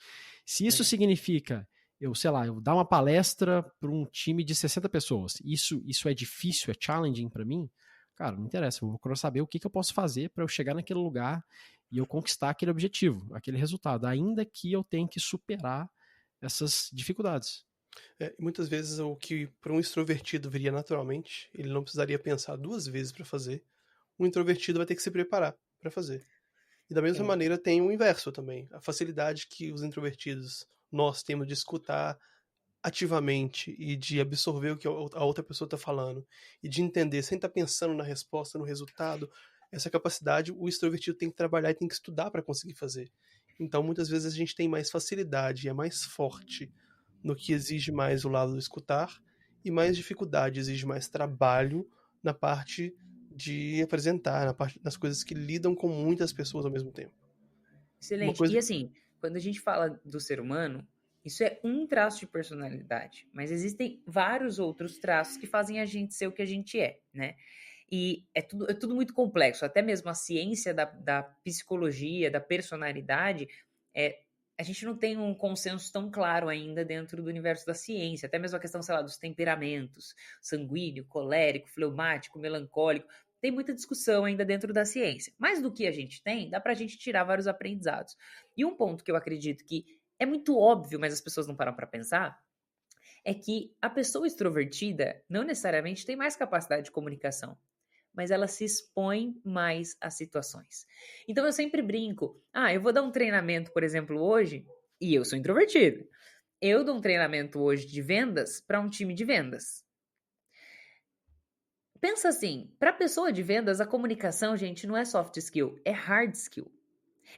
Se isso significa eu dar uma palestra para um time de 60 pessoas, isso é difícil, é challenging para mim, cara, não interessa, eu vou querer saber o que eu posso fazer para eu chegar naquele lugar e eu conquistar aquele objetivo, aquele resultado, ainda que eu tenha que superar essas dificuldades. Muitas vezes o que para um extrovertido viria naturalmente, ele não precisaria pensar duas vezes para fazer. Um introvertido vai ter que se preparar para fazer. E da mesma maneira tem o inverso também. A facilidade que os introvertidos nós temos de escutar ativamente e de absorver o que a outra pessoa está falando e de entender sem estar pensando na resposta, no resultado. Essa capacidade o extrovertido tem que trabalhar e tem que estudar para conseguir fazer. Então muitas vezes a gente tem mais facilidade e é mais forte no que exige mais o lado do escutar e mais dificuldade, exige mais trabalho na parte de apresentar, nas coisas que lidam com muitas pessoas ao mesmo tempo. Excelente. E assim, quando a gente fala do ser humano, isso é um traço de personalidade, mas existem vários outros traços que fazem a gente ser o que a gente é, né? E é tudo muito complexo, até mesmo a ciência da psicologia, da personalidade, a gente não tem um consenso tão claro ainda dentro do universo da ciência, até mesmo a questão, sei lá, dos temperamentos, sanguíneo, colérico, fleumático, melancólico, tem muita discussão ainda dentro da ciência. Mas do que a gente tem, dá pra gente tirar vários aprendizados. E um ponto que eu acredito que é muito óbvio, mas as pessoas não param pra pensar, é que a pessoa extrovertida não necessariamente tem mais capacidade de comunicação, mas ela se expõe mais às situações. Então eu sempre brinco, eu vou dar um treinamento, por exemplo, hoje, e eu sou introvertido. Eu dou um treinamento hoje de vendas para um time de vendas. Pensa assim, para a pessoa de vendas, a comunicação, gente, não é soft skill, é hard skill.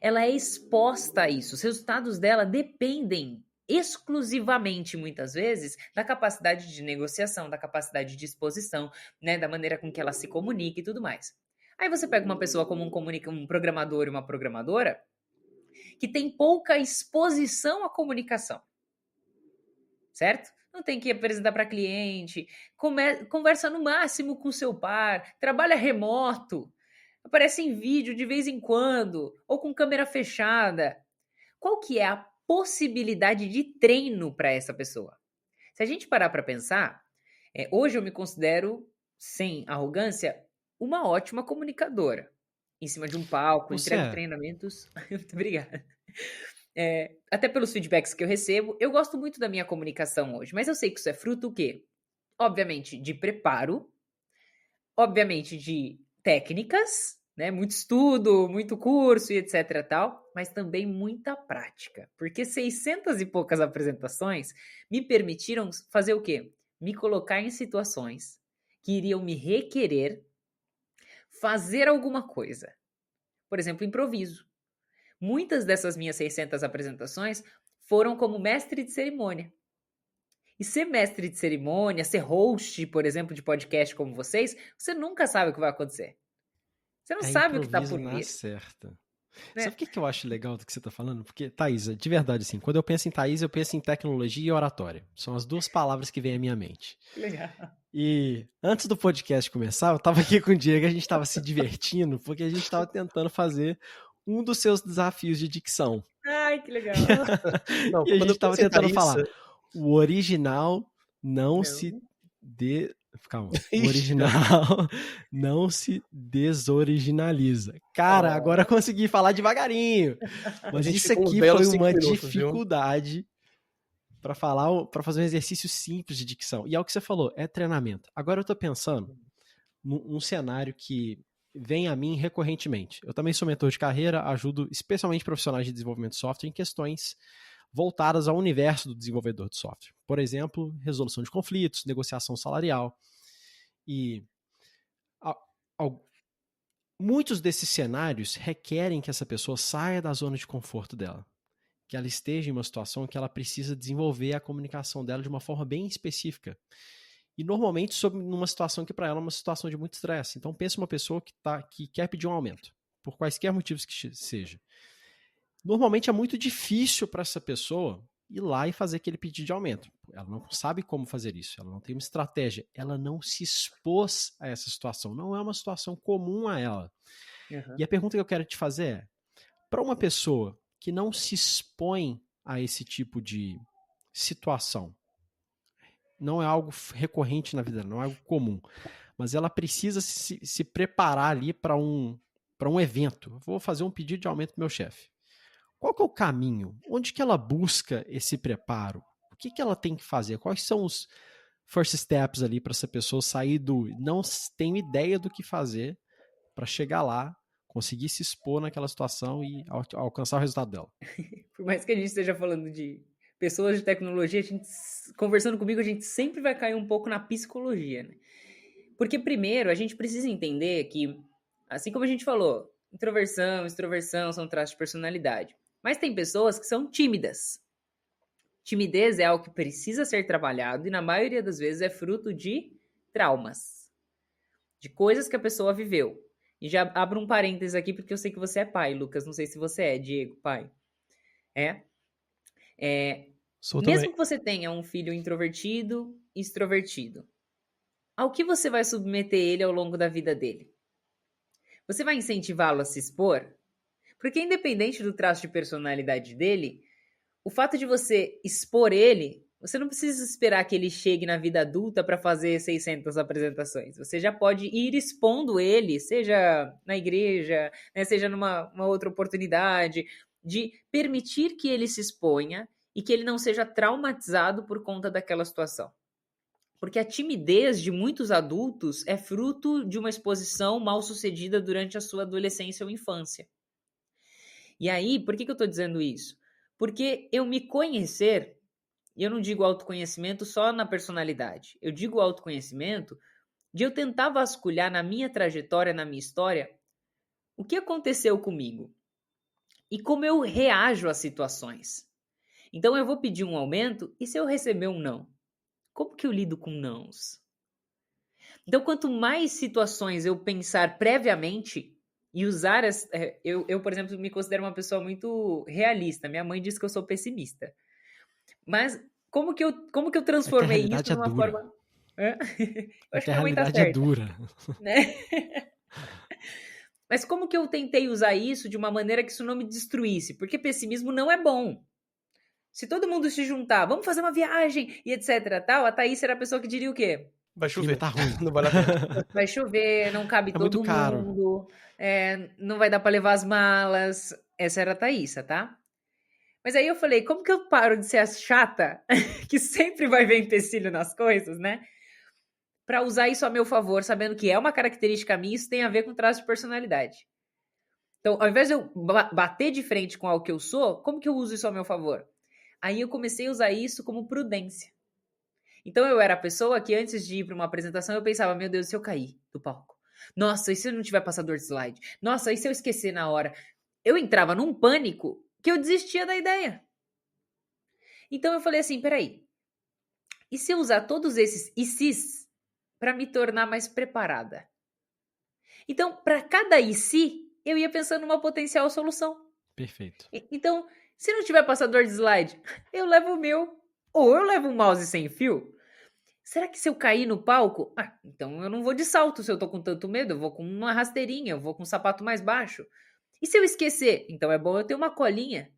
Ela é exposta a isso. Os resultados dela dependem exclusivamente, muitas vezes, da capacidade de negociação, da capacidade de exposição, né, da maneira com que ela se comunica e tudo mais. Aí você pega uma pessoa como um programador e uma programadora que tem pouca exposição à comunicação, certo? Não tem que apresentar para cliente, conversa no máximo com seu par, trabalha remoto, aparece em vídeo de vez em quando, ou com câmera fechada. Qual que é a possibilidade de treino para essa pessoa? Se a gente parar para pensar, hoje eu me considero, sem arrogância, uma ótima comunicadora. Em cima de um palco, entrego treinamentos. Muito obrigada. Até pelos feedbacks que eu recebo, eu gosto muito da minha comunicação hoje, mas eu sei que isso é fruto o quê? Obviamente de preparo, obviamente de técnicas, né? Muito estudo, muito curso e etc tal, mas também muita prática, porque 600 e poucas apresentações me permitiram fazer o quê? Me colocar em situações que iriam me requerer fazer alguma coisa. Por exemplo, improviso. Muitas dessas minhas 600 apresentações foram como mestre de cerimônia. E ser mestre de cerimônia, ser host, por exemplo, de podcast como vocês, você nunca sabe o que vai acontecer. Você não sabe o que está por vir. Certa. Né? Sabe o que eu acho legal do que você está falando? Porque, Thaisa, de verdade, assim, quando eu penso em Thaisa, eu penso em tecnologia e oratória. São as duas palavras que vêm à minha mente. Legal. E antes do podcast começar, eu estava aqui com o Diego, a gente estava se divertindo, porque a gente estava tentando fazer um dos seus desafios de dicção. Ai, que legal. Não, e a gente estava tentando falar. O original não se... Calma. O original não se desoriginaliza. Cara, agora eu consegui falar devagarinho. Mas isso aqui foi uma dificuldade para fazer um exercício simples de dicção. E é o que você falou, é treinamento. Agora eu tô pensando num cenário que vem a mim recorrentemente. Eu também sou mentor de carreira, ajudo especialmente profissionais de desenvolvimento de software em questões voltadas ao universo do desenvolvedor de software. Por exemplo, resolução de conflitos, negociação salarial. E muitos desses cenários requerem que essa pessoa saia da zona de conforto dela, que ela esteja em uma situação que ela precisa desenvolver a comunicação dela de uma forma bem específica. E normalmente numa situação que para ela é uma situação de muito estresse. Então pensa uma pessoa que quer pedir um aumento, por quaisquer motivos que seja. Normalmente é muito difícil para essa pessoa ir lá e fazer aquele pedido de aumento. Ela não sabe como fazer isso, ela não tem uma estratégia, ela não se expôs a essa situação, não é uma situação comum a ela. Uhum. E a pergunta que eu quero te fazer é, para uma pessoa que não se expõe a esse tipo de situação, não é algo recorrente na vida, não é algo comum, mas ela precisa se preparar ali para um evento. Eu vou fazer um pedido de aumento para o meu chefe. Qual que é o caminho? Onde que ela busca esse preparo? O que ela tem que fazer? Quais são os first steps ali para essa pessoa sair não tenho ideia do que fazer para chegar lá, conseguir se expor naquela situação e alcançar o resultado dela? Por mais que a gente esteja falando de pessoas de tecnologia, conversando comigo, a gente sempre vai cair um pouco na psicologia, né? Porque primeiro, a gente precisa entender que, assim como a gente falou, introversão, extroversão são traços de personalidade. Mas tem pessoas que são tímidas. Timidez é algo que precisa ser trabalhado e na maioria das vezes é fruto de traumas. De coisas que a pessoa viveu. E já abro um parênteses aqui porque eu sei que você é pai, Lucas. Não sei se você é, Diego, pai. Mesmo que você tenha um filho introvertido e extrovertido, ao que você vai submeter ele ao longo da vida dele? Você vai incentivá-lo a se expor? Porque independente do traço de personalidade dele, o fato de você expor ele, você não precisa esperar que ele chegue na vida adulta para fazer 600 apresentações. Você já pode ir expondo ele, seja na igreja, né, seja numa outra oportunidade, de permitir que ele se exponha e que ele não seja traumatizado por conta daquela situação. Porque a timidez de muitos adultos é fruto de uma exposição mal sucedida durante a sua adolescência ou infância. E aí, por que eu estou dizendo isso? Porque eu me conhecer, e eu não digo autoconhecimento só na personalidade, eu digo autoconhecimento de eu tentar vasculhar na minha trajetória, na minha história, o que aconteceu comigo e como eu reajo às situações. Então eu vou pedir um aumento e se eu receber um não? Como que eu lido com nãos? Então, quanto mais situações eu pensar previamente e usar... Eu, por exemplo, me considero uma pessoa muito realista. Minha mãe diz que eu sou pessimista. Mas como que eu transformei isso numa forma... Eu acho que a realidade é dura. Né? Mas como que eu tentei usar isso de uma maneira que isso não me destruísse? Porque pessimismo não é bom. Se todo mundo se juntar, vamos fazer uma viagem e etc. Tal, a Thaís era a pessoa que diria o quê? Vai chover. Tá ruim. Não vai dar tempo. Vai chover, não cabe todo muito caro. mundo, não vai dar para levar as malas. Essa era a Thaísa, tá? Mas aí eu falei, como que eu paro de ser a chata que sempre vai ver empecilho nas coisas, né? Para usar isso a meu favor, sabendo que é uma característica minha, isso tem a ver com traço de personalidade. Então, ao invés de eu bater de frente com algo que eu sou, como que eu uso isso a meu favor? Aí eu comecei a usar isso como prudência. Então eu era a pessoa que antes de ir para uma apresentação eu pensava, meu Deus, se eu cair do palco? Nossa, e se eu não tiver passador de slide? Nossa, e se eu esquecer na hora? Eu entrava num pânico que eu desistia da ideia. Então eu falei assim, peraí, e se eu usar todos esses e se's para me tornar mais preparada? Então, para cada e se, eu ia pensando numa potencial solução. Perfeito. Então, se não tiver passador de slide, eu levo o meu. Ou eu levo um mouse sem fio. Será que se eu cair no palco... então eu não vou de salto se eu tô com tanto medo. Eu vou com uma rasteirinha, eu vou com um sapato mais baixo. E se eu esquecer? Então é bom eu ter uma colinha.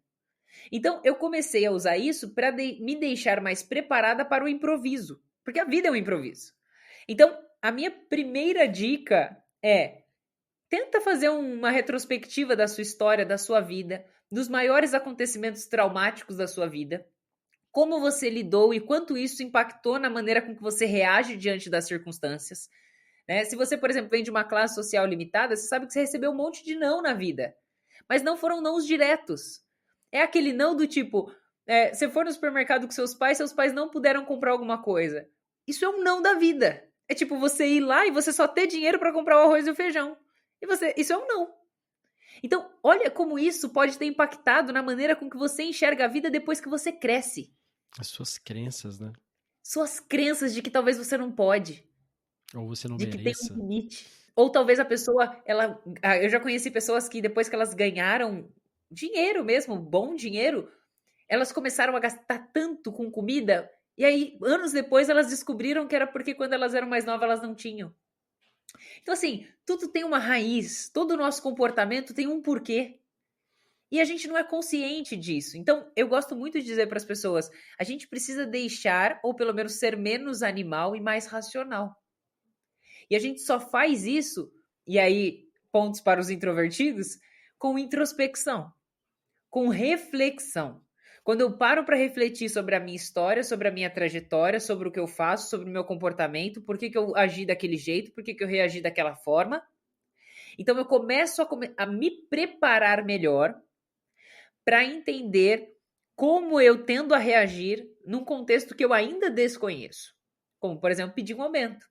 Então eu comecei a usar isso para me deixar mais preparada para o improviso. Porque a vida é um improviso. Então, a minha primeira dica é... tenta fazer uma retrospectiva da sua história, da sua vida, dos maiores acontecimentos traumáticos da sua vida, como você lidou e quanto isso impactou na maneira com que você reage diante das circunstâncias. Né? Se você, por exemplo, vem de uma classe social limitada, você sabe que você recebeu um monte de não na vida, mas não foram nãos diretos. É aquele não do tipo, você for no supermercado com seus pais não puderam comprar alguma coisa. Isso é um não da vida. É tipo você ir lá e você só ter dinheiro para comprar o arroz e o feijão. Isso é um não. Então, olha como isso pode ter impactado na maneira com que você enxerga a vida depois que você cresce. As suas crenças, né? Suas crenças de que talvez você não pode. Ou você não de mereça. Que tem um limite. Ou talvez a pessoa, eu já conheci pessoas que depois que elas ganharam dinheiro mesmo, bom dinheiro, elas começaram a gastar tanto com comida, e aí, anos depois, elas descobriram que era porque quando elas eram mais novas, elas não tinham. Então, assim, tudo tem uma raiz, todo o nosso comportamento tem um porquê. E a gente não é consciente disso. Então, eu gosto muito de dizer para as pessoas, a gente precisa deixar, ou pelo menos ser menos animal e mais racional. E a gente só faz isso, e aí, pontos para os introvertidos, com introspecção, com reflexão. Quando eu paro para refletir sobre a minha história, sobre a minha trajetória, sobre o que eu faço, sobre o meu comportamento, por que eu agi daquele jeito, por que eu reagi daquela forma. Então eu começo a me preparar melhor para entender como eu tendo a reagir num contexto que eu ainda desconheço. Como, por exemplo, pedir um aumento.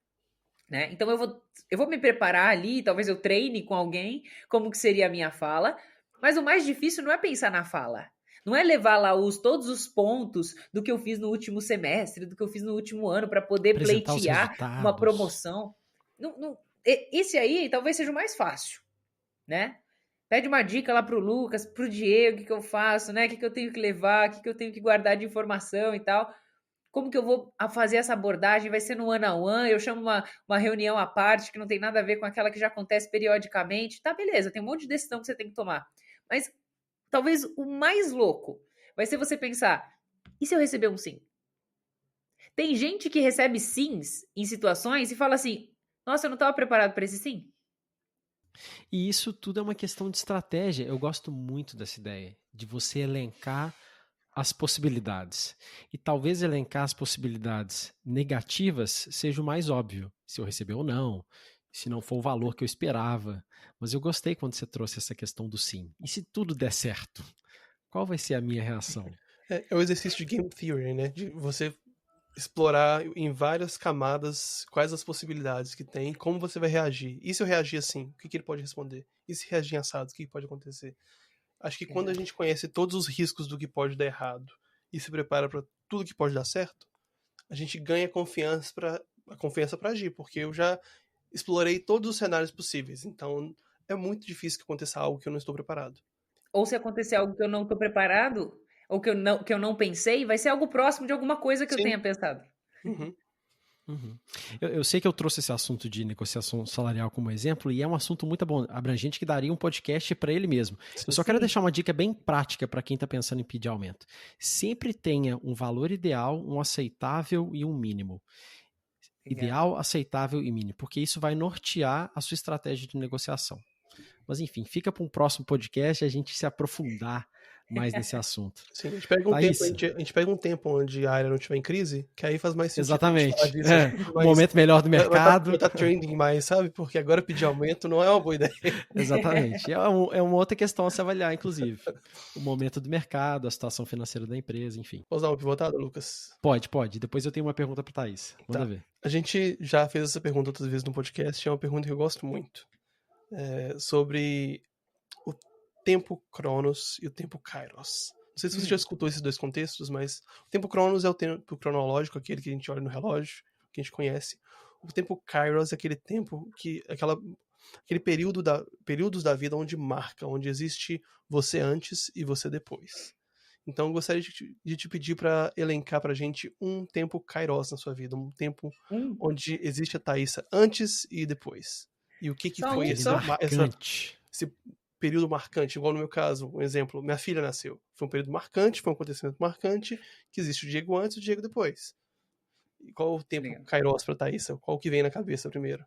Né? Então eu vou me preparar ali, talvez eu treine com alguém como que seria a minha fala, mas o mais difícil não é pensar na fala. Não é levar lá todos os pontos do que eu fiz no último semestre, do que eu fiz no último ano para poder pleitear uma promoção. Esse aí talvez seja o mais fácil, né? Pede uma dica lá pro Lucas, pro Diego, o que eu faço, né? O que eu tenho que levar, o que eu tenho que guardar de informação e tal. Como que eu vou fazer essa abordagem? Vai ser no one-on-one? Eu chamo uma reunião à parte que não tem nada a ver com aquela que já acontece periodicamente. Tá, beleza, tem um monte de decisão que você tem que tomar. Mas talvez o mais louco vai ser você pensar, e se eu receber um sim? Tem gente que recebe sims em situações e fala assim, nossa, eu não estava preparado para esse sim. E isso tudo é uma questão de estratégia. Eu gosto muito dessa ideia, de você elencar as possibilidades. E talvez elencar as possibilidades negativas seja o mais óbvio, se eu receber ou não, se não for o valor que eu esperava. Mas eu gostei quando você trouxe essa questão do sim. E se tudo der certo? Qual vai ser a minha reação? É o exercício de game theory, né? De você explorar em várias camadas quais as possibilidades que tem, como você vai reagir. E se eu reagir assim, o que ele pode responder? E se reagir assado, o que pode acontecer? Acho que quando a gente conhece todos os riscos do que pode dar errado e se prepara para tudo que pode dar certo, a gente ganha confiança para agir, porque eu já explorei todos os cenários possíveis. Então, é muito difícil que aconteça algo que eu não estou preparado. Ou se acontecer algo que eu não estou preparado, ou que eu não pensei, vai ser algo próximo de alguma coisa que eu Sim. tenha pensado. Uhum. Eu sei que eu trouxe esse assunto de negociação salarial como exemplo, e é um assunto muito abrangente que daria um podcast para ele mesmo. Eu só quero deixar uma dica bem prática para quem está pensando em pedir aumento. Sempre tenha um valor ideal, um aceitável e um mínimo. Ideal, aceitável e mínimo, porque isso vai nortear a sua estratégia de negociação. Mas enfim, fica para um próximo podcast a gente se aprofundar mais nesse assunto. Sim, a gente pega um tempo onde a área não estiver em crise, que aí faz mais sentido. Exatamente. A gente falar disso, Um momento melhor do mercado. Vai tá trending mais, sabe? Porque agora pedir aumento não é uma boa ideia. Exatamente. É uma outra questão a se avaliar, inclusive. O momento do mercado, a situação financeira da empresa, enfim. Posso dar uma pivotada, Lucas? Pode. Depois eu tenho uma pergunta para Thaís. Manda ver. A gente já fez essa pergunta outras vezes no podcast, é uma pergunta que eu gosto muito. Sobre o tempo Cronos e o tempo Kairos. Não sei se você já escutou esses dois contextos, mas o tempo Cronos é o tempo cronológico, aquele que a gente olha no relógio, que a gente conhece. O tempo Kairos é aquele tempo que aquele períodos da vida onde marca, onde existe você antes e você depois. Então eu gostaria de te pedir para elencar pra gente um tempo Kairos na sua vida, um tempo onde existe a Thaísa antes e depois. E o que foi esse período marcante, igual no meu caso, um exemplo, minha filha nasceu. Foi um período marcante, foi um acontecimento marcante, que existe o Diego antes e o Diego depois. E qual o tempo Kairos pra Thaísa? Qual que vem na cabeça primeiro?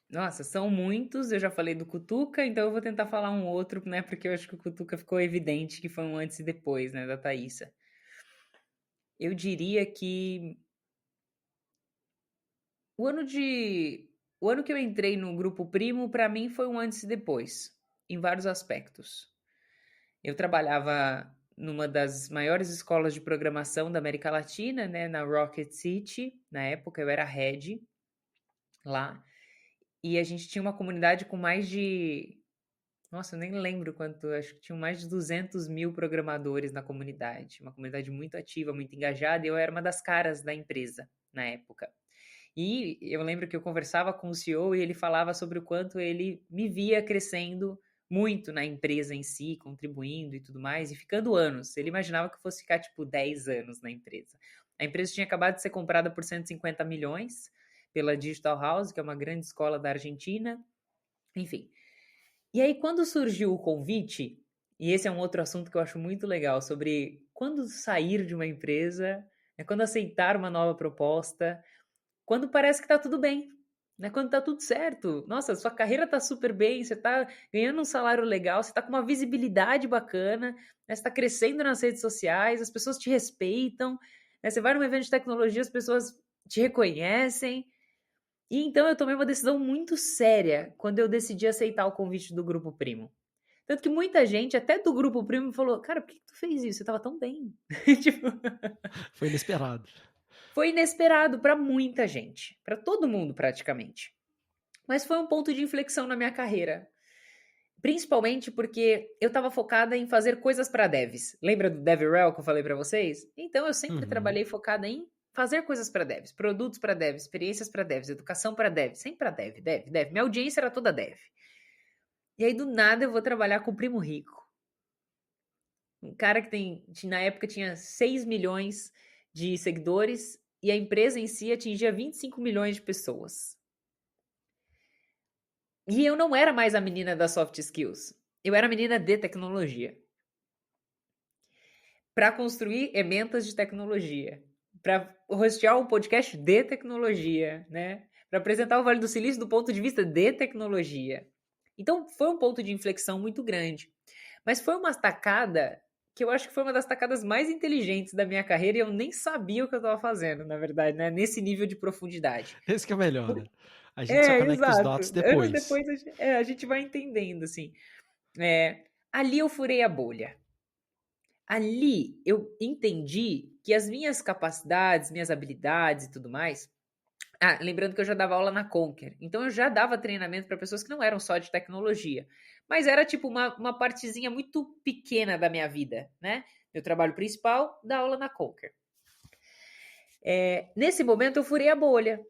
Nossa, são muitos, eu já falei do Cutuca, então eu vou tentar falar um outro, né, porque eu acho que o Cutuca ficou evidente que foi um antes e depois, né, da Thaísa. Eu diria que o ano que eu entrei no Grupo Primo, para mim, foi um antes e depois, em vários aspectos. Eu trabalhava numa das maiores escolas de programação da América Latina, né, na Rocket City. Na época, eu era head lá. E a gente tinha uma comunidade com mais de... Nossa, eu nem lembro quanto, acho que tinham mais de 200 mil programadores na comunidade. Uma comunidade muito ativa, muito engajada, e eu era uma das caras da empresa na época. E eu lembro que eu conversava com o CEO e ele falava sobre o quanto ele me via crescendo muito na empresa em si, contribuindo e tudo mais, e ficando anos. Ele imaginava que eu fosse ficar, tipo, 10 anos na empresa. A empresa tinha acabado de ser comprada por 150 milhões pela Digital House, que é uma grande escola da Argentina. Enfim. E aí, quando surgiu o convite, e esse é um outro assunto que eu acho muito legal, sobre quando sair de uma empresa, quando aceitar uma nova proposta, quando parece que tá tudo bem, né? Quando tá tudo certo. Nossa, sua carreira tá super bem, você tá ganhando um salário legal, você tá com uma visibilidade bacana, né? Você tá crescendo nas redes sociais, as pessoas te respeitam, né? Você vai num evento de tecnologia, as pessoas te reconhecem. E então eu tomei uma decisão muito séria quando eu decidi aceitar o convite do Grupo Primo. Tanto que muita gente, até do Grupo Primo, falou, cara, por que tu fez isso? Você tava tão bem. Tipo... Foi inesperado. Foi inesperado para muita gente, para todo mundo praticamente. Mas foi um ponto de inflexão na minha carreira. Principalmente porque eu estava focada em fazer coisas para devs. Lembra do DevRel que eu falei para vocês? Então eu sempre trabalhei focada em fazer coisas para devs, produtos para devs, experiências para devs, educação para devs, sempre para dev. Minha audiência era toda dev. E aí do nada eu vou trabalhar com o Primo Rico. Um cara que na época tinha 6 milhões de seguidores e a empresa em si atingia 25 milhões de pessoas. E eu não era mais a menina das soft skills. Eu era a menina de tecnologia. para construir ementas de tecnologia, para hostear um podcast de tecnologia, né? Para apresentar o Vale do Silício do ponto de vista de tecnologia. Então, foi um ponto de inflexão muito grande. Mas foi uma tacada que eu acho que foi uma das tacadas mais inteligentes da minha carreira e eu nem sabia o que eu estava fazendo, na verdade, né? Nesse nível de profundidade. Esse que é o melhor, né? A gente só conecta os dados Exato. Anos depois. depois a gente vai entendendo, assim. Ali eu furei a bolha. Ali eu entendi que as minhas capacidades, minhas habilidades e tudo mais. Lembrando que eu já dava aula na Conquer. Então eu já dava treinamento para pessoas que não eram só de tecnologia. Mas era tipo uma partezinha muito pequena da minha vida, né? Meu trabalho principal, dar aula na Conquer. Nesse momento eu furei a bolha.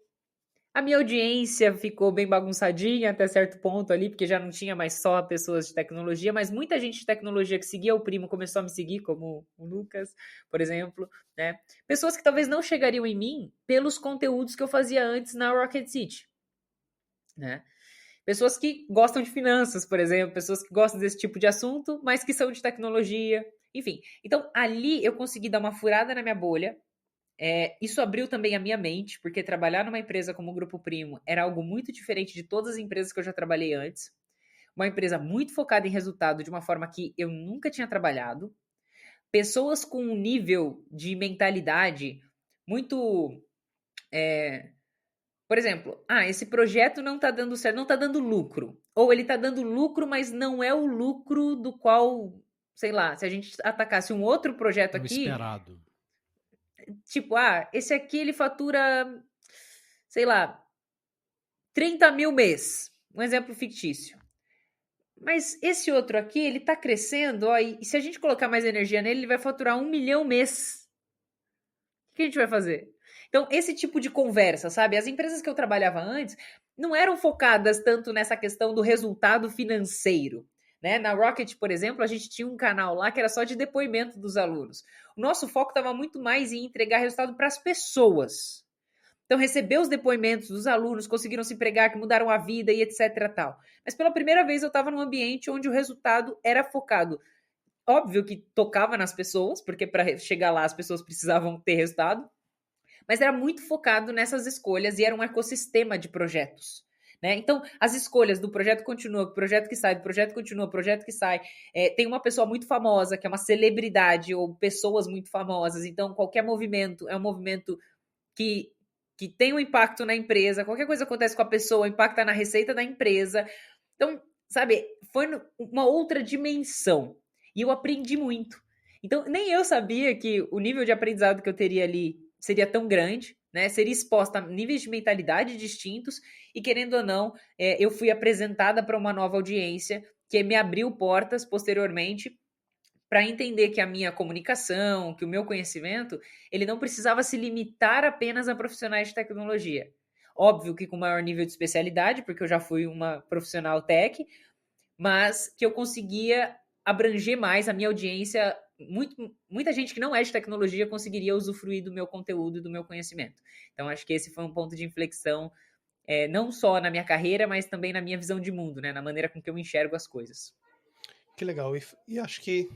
A minha audiência ficou bem bagunçadinha até certo ponto ali, porque já não tinha mais só pessoas de tecnologia, mas muita gente de tecnologia que seguia o Primo começou a me seguir, como o Lucas, por exemplo, né? Pessoas que talvez não chegariam em mim pelos conteúdos que eu fazia antes na Rocket City, né? Pessoas que gostam de finanças, por exemplo, pessoas que gostam desse tipo de assunto, mas que são de tecnologia, enfim. Então, ali eu consegui dar uma furada na minha bolha. Isso abriu também a minha mente, porque trabalhar numa empresa como o Grupo Primo era algo muito diferente de todas as empresas que eu já trabalhei antes. Uma empresa muito focada em resultado de uma forma que eu nunca tinha trabalhado. Pessoas com um nível de mentalidade muito... Por exemplo, esse projeto não está dando certo, não está dando lucro. Ou ele está dando lucro, mas não é o lucro do qual, sei lá, se a gente atacasse um outro projeto O aqui... esperado. Tipo, esse aqui ele fatura, sei lá, 30 mil mês. Um exemplo fictício. Mas esse outro aqui, ele tá crescendo, e se a gente colocar mais energia nele, ele vai faturar 1 milhão mês. O que a gente vai fazer? Então, esse tipo de conversa, sabe? As empresas que eu trabalhava antes não eram focadas tanto nessa questão do resultado financeiro. Né? Na Rocket, por exemplo, a gente tinha um canal lá que era só de depoimento dos alunos. O nosso foco estava muito mais em entregar resultado para as pessoas. Então, receber os depoimentos dos alunos, conseguiram se empregar, que mudaram a vida e etc. Tal. Mas pela primeira vez eu estava num ambiente onde o resultado era focado. Óbvio que tocava nas pessoas, porque para chegar lá as pessoas precisavam ter resultado, mas era muito focado nessas escolhas e era um ecossistema de projetos. Né? Então, as escolhas do projeto continua, do projeto que sai, do projeto continua, do projeto que sai. Tem uma pessoa muito famosa, que é uma celebridade, ou pessoas muito famosas. Então, qualquer movimento é um movimento que tem um impacto na empresa. Qualquer coisa que acontece com a pessoa impacta na receita da empresa. Então, sabe, foi uma outra dimensão. E eu aprendi muito. Então, nem eu sabia que o nível de aprendizado que eu teria ali seria tão grande, né? Seria exposta a níveis de mentalidade distintos e, querendo ou não, eu fui apresentada para uma nova audiência que me abriu portas posteriormente para entender que a minha comunicação, que o meu conhecimento, ele não precisava se limitar apenas a profissionais de tecnologia. Óbvio que com maior nível de especialidade, porque eu já fui uma profissional tech, mas que eu conseguia abranger mais a minha audiência. Muita gente que não é de tecnologia conseguiria usufruir do meu conteúdo e do meu conhecimento. Então, acho que esse foi um ponto de inflexão, não só na minha carreira, mas também na minha visão de mundo, né? Na maneira com que eu enxergo as coisas. Que legal. E acho que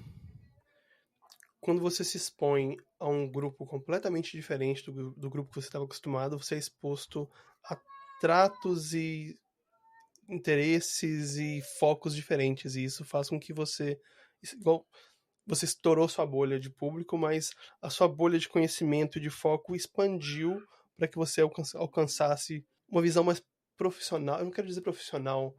quando você se expõe a um grupo completamente diferente do grupo que você estava acostumado, você é exposto a tratos e interesses e focos diferentes. E isso faz com que você... Igual, você estourou sua bolha de público, mas a sua bolha de conhecimento e de foco expandiu para que você alcançasse uma visão mais profissional. Eu não quero dizer profissional,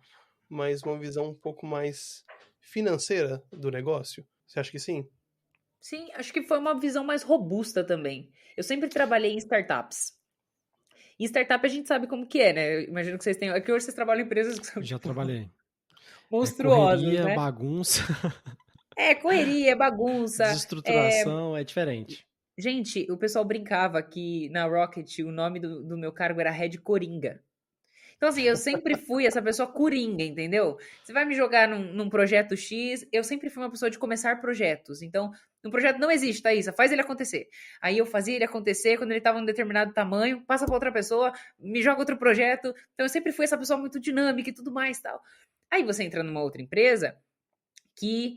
mas uma visão um pouco mais financeira do negócio. Você acha que sim? Sim, acho que foi uma visão mais robusta também. Eu sempre trabalhei em startups. Em startup a gente sabe como que é, né? Eu imagino que vocês tenham... É que hoje vocês trabalham em empresas que são Já tipo, trabalhei. monstruosas, Correria, né? bagunça, Correria, bagunça. desestruturação, é diferente. Gente, o pessoal brincava que na Rocket o nome do meu cargo era Head Coringa. Então, assim, eu sempre fui essa pessoa coringa, entendeu? Você vai me jogar num projeto X, eu sempre fui uma pessoa de começar projetos. Então, um projeto não existe, Thaísa, faz ele acontecer. Aí eu fazia ele acontecer, quando ele estava em determinado tamanho, passa para outra pessoa, me joga outro projeto. Então, eu sempre fui essa pessoa muito dinâmica e tudo mais tal. Aí você entra numa outra empresa que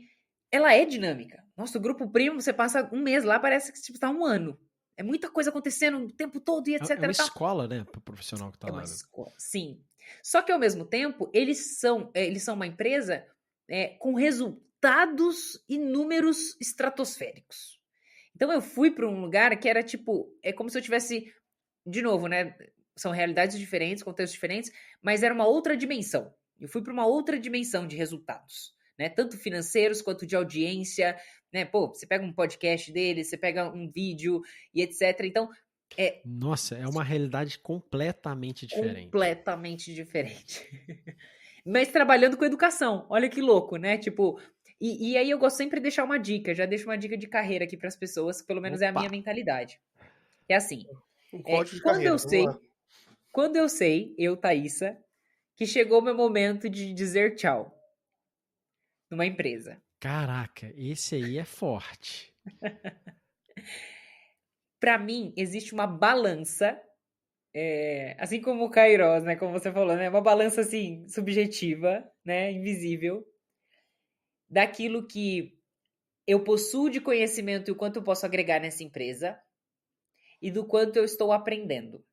ela é dinâmica. Nossa, o Grupo Primo, você passa um mês lá, parece que tipo, tá um ano. É muita coisa acontecendo o tempo todo e etc. É uma e tal. escola, né, pro profissional que tá É uma lá, né? escola, sim. Só que, ao mesmo tempo, eles são uma empresa com resultados e números estratosféricos. Então, eu fui para um lugar que era tipo, é como se eu tivesse, de novo, né? São realidades diferentes, contextos diferentes, mas era uma outra dimensão. Eu fui para uma outra dimensão de resultados, né? Tanto financeiros quanto de audiência, né? Pô, você pega um podcast deles, você pega um vídeo e etc. Então, Nossa, é uma realidade completamente diferente. completamente diferente. Mas trabalhando com educação. Olha que louco, né? Tipo, e aí eu gosto sempre de deixar uma dica, já deixo uma dica de carreira aqui para as pessoas, que pelo menos é a minha Opa! mentalidade. É assim, Um código de quando carreira, eu vamos lá. sei, eu, Thaísa, que chegou o meu momento de dizer tchau numa empresa. Caraca, esse aí é forte. Para mim, existe uma balança, assim como o Kairos, né? Como você falou, né? Uma balança assim, subjetiva, né? Invisível, daquilo que eu possuo de conhecimento e o quanto eu posso agregar nessa empresa e do quanto eu estou aprendendo.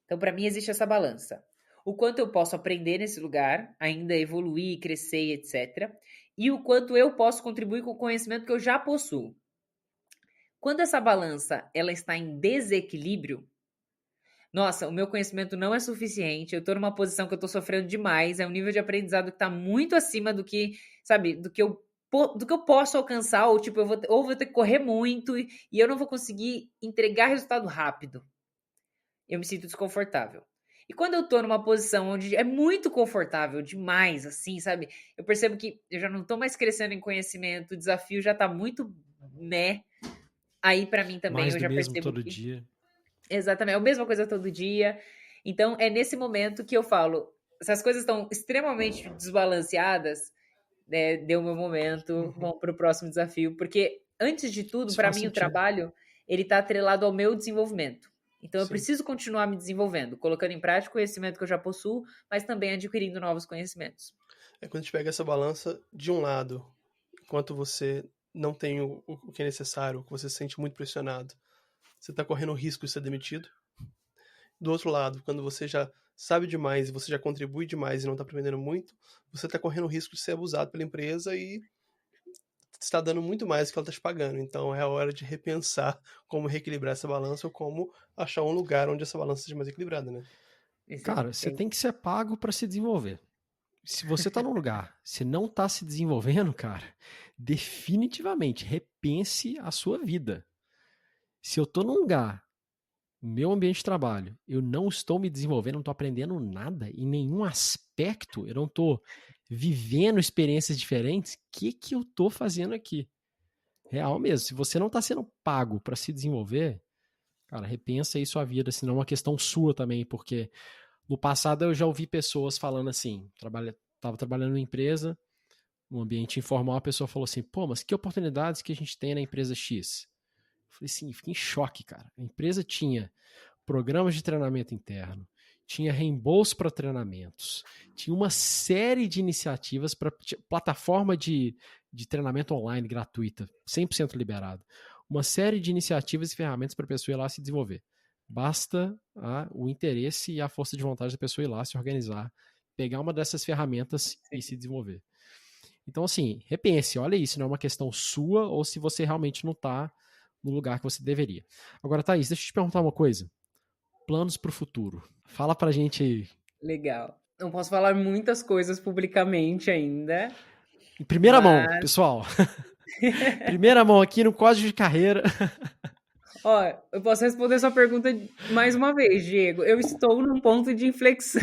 Então, para mim, existe essa balança. O quanto eu posso aprender nesse lugar, ainda evoluir, crescer, etc. E o quanto eu posso contribuir com o conhecimento que eu já possuo. Quando essa balança ela está em desequilíbrio, nossa, o meu conhecimento não é suficiente, eu estou numa posição que eu estou sofrendo demais, é um nível de aprendizado que está muito acima do que, sabe, do que eu posso alcançar, ou tipo, vou ter que correr muito e eu não vou conseguir entregar resultado rápido. Eu me sinto desconfortável. E quando eu tô numa posição onde é muito confortável demais, assim, sabe? Eu percebo que eu já não tô mais crescendo em conhecimento, o desafio já tá muito, né? Aí, pra mim também, Mais eu do já mesmo percebo todo que... dia. Exatamente, é a mesma coisa todo dia. Então, é nesse momento que eu falo, se as coisas estão extremamente desbalanceadas, né, deu meu momento, vamos pro próximo desafio. Porque, antes de tudo, Isso pra faz mim, o sentido. trabalho, ele tá atrelado ao meu desenvolvimento. Então, eu Sim. preciso continuar me desenvolvendo, colocando em prática o conhecimento que eu já possuo, mas também adquirindo novos conhecimentos. É quando a gente pega essa balança de um lado, enquanto você não tem o que é necessário, que você se sente muito pressionado, você está correndo o risco de ser demitido. Do outro lado, quando você já sabe demais e você já contribui demais e não está aprendendo muito, você está correndo o risco de ser abusado pela empresa e está dando muito mais do que ela está te pagando. Então é a hora de repensar como reequilibrar essa balança ou como achar um lugar onde essa balança seja mais equilibrada, né? Cara, você tem que ser pago para se desenvolver. Se você tá num lugar, se não tá se desenvolvendo, cara, definitivamente repense a sua vida. Se eu tô num lugar, meu ambiente de trabalho, eu não estou me desenvolvendo, não tô aprendendo nada em nenhum aspecto, eu não tô vivendo experiências diferentes, o que eu tô fazendo aqui? Real mesmo, se você não tá sendo pago para se desenvolver, cara, repensa aí sua vida, senão é uma questão sua também, porque no passado eu já ouvi pessoas falando assim, tava trabalhando em empresa, no ambiente informal, a pessoa falou assim, pô, mas que oportunidades que a gente tem na empresa X? Eu falei assim, fiquei em choque, cara. A empresa tinha programas de treinamento interno, tinha reembolso para treinamentos, tinha uma série de iniciativas para plataforma de treinamento online gratuita, 100% liberado. Uma série de iniciativas e ferramentas para a pessoa ir lá se desenvolver. Basta o interesse e a força de vontade da pessoa ir lá se organizar, pegar uma dessas ferramentas e se desenvolver. Então, assim, repense, olha isso, não é uma questão sua ou se você realmente não está no lugar que você deveria. Agora, Thaís, deixa eu te perguntar uma coisa. Planos para o futuro. Fala pra gente aí. Legal. Não posso falar muitas coisas publicamente ainda, Em primeira mão, mas... pessoal. Primeira mão aqui no Código de Carreira. Ó, eu posso responder sua pergunta mais uma vez, Diego. Eu estou num ponto de inflexão.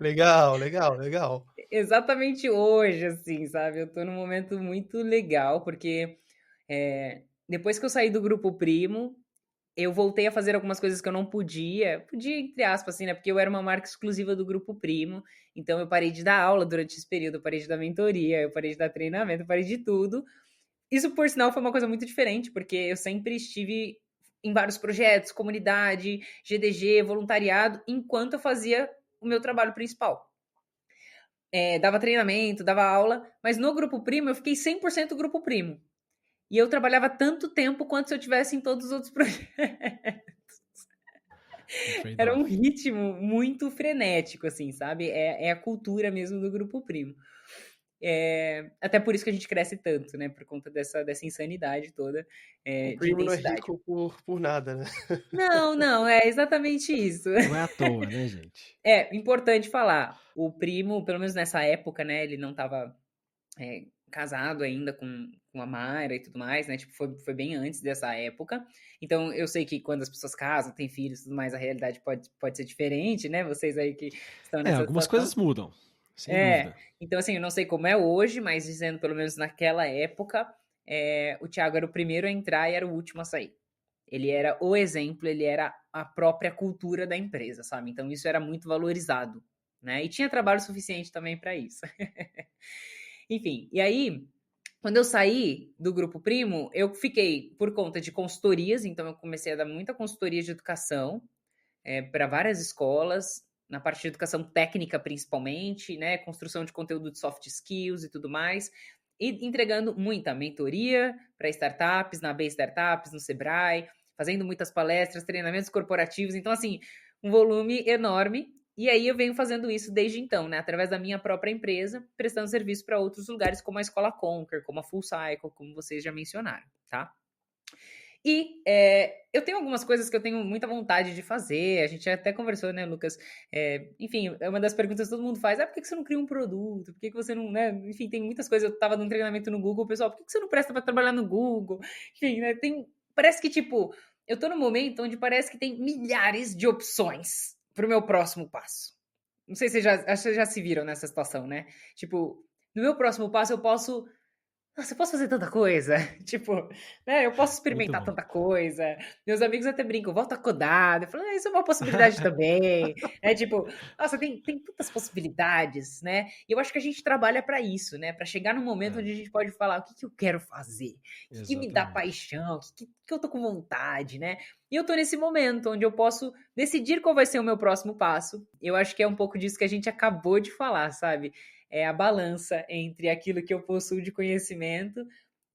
Legal, legal, legal. Exatamente hoje, assim, sabe? Eu tô num momento muito legal, porque depois que eu saí do Grupo Primo, eu voltei a fazer algumas coisas que eu não podia, entre aspas, assim, né? Porque eu era uma marca exclusiva do Grupo Primo, então eu parei de dar aula durante esse período, eu parei de dar mentoria, eu parei de dar treinamento, eu parei de tudo. Isso, por sinal, foi uma coisa muito diferente, porque eu sempre estive em vários projetos, comunidade, GDG, voluntariado, enquanto eu fazia o meu trabalho principal. dava treinamento, dava aula, mas no Grupo Primo eu fiquei 100% Grupo Primo. E eu trabalhava tanto tempo quanto se eu tivesse em todos os outros projetos. Era um ritmo muito frenético, assim, sabe? É a cultura mesmo do Grupo Primo. Até por isso que a gente cresce tanto, né? Por conta dessa insanidade toda O de primo não é intensidade. rico por nada, né? Não, é exatamente isso. Não é à toa, né, gente? É importante falar, o primo, pelo menos nessa época, né? Ele não estava casado ainda com a Mayra e tudo mais, né? Tipo, foi bem antes dessa época. Então, eu sei que quando as pessoas casam, têm filhos e tudo mais, a realidade pode ser diferente, né? Vocês aí que estão nessa Algumas situação. coisas mudam, sem dúvida. Então, assim, eu não sei como é hoje, mas dizendo pelo menos naquela época, o Thiago era o primeiro a entrar e era o último a sair. Ele era o exemplo, ele era a própria cultura da empresa, sabe? Então, isso era muito valorizado, né? E tinha trabalho suficiente também para isso. Enfim, e aí, quando eu saí do Grupo Primo, eu fiquei por conta de consultorias, então eu comecei a dar muita consultoria de educação para várias escolas, na parte de educação técnica principalmente, né, construção de conteúdo de soft skills e tudo mais, e entregando muita mentoria para startups, na B Startups, no Sebrae, fazendo muitas palestras, treinamentos corporativos, então assim, um volume enorme. E aí eu venho fazendo isso desde então, né, através da minha própria empresa, prestando serviço para outros lugares como a Escola Conquer, como a Full Cycle, como vocês já mencionaram, tá? E eu tenho algumas coisas que eu tenho muita vontade de fazer. A gente até conversou, né, Lucas? Enfim, é uma das perguntas que todo mundo faz. Por que você não cria um produto? Por que você não, né? Enfim, tem muitas coisas. Eu tava num treinamento no Google, pessoal, por que você não presta para trabalhar no Google? Enfim, né? Parece que, tipo, eu tô num momento onde parece que tem milhares de opções pro meu próximo passo. Não sei se vocês já se viram nessa situação, né? Tipo, no meu próximo passo eu posso... Nossa, eu posso fazer tanta coisa. Tipo, né? Eu posso experimentar tanta coisa. Meus amigos até brincam, volta a codar. Eu falo, isso é uma possibilidade também. Tipo, nossa, tem tantas possibilidades, né? E eu acho que a gente trabalha para isso, né? Para chegar num momento onde a gente pode falar o que eu quero fazer, o que me dá paixão, o que eu tô com vontade, né? E eu tô nesse momento onde eu posso decidir qual vai ser o meu próximo passo. Eu acho que é um pouco disso que a gente acabou de falar, sabe? É a balança entre aquilo que eu possuo de conhecimento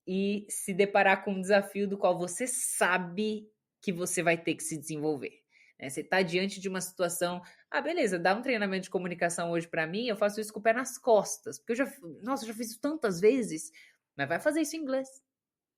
e se deparar com um desafio do qual você sabe que você vai ter que se desenvolver. Né? Você está diante de uma situação, beleza, dá um treinamento de comunicação hoje para mim, eu faço isso com o pé nas costas, porque eu já fiz isso tantas vezes, mas vai fazer isso em inglês.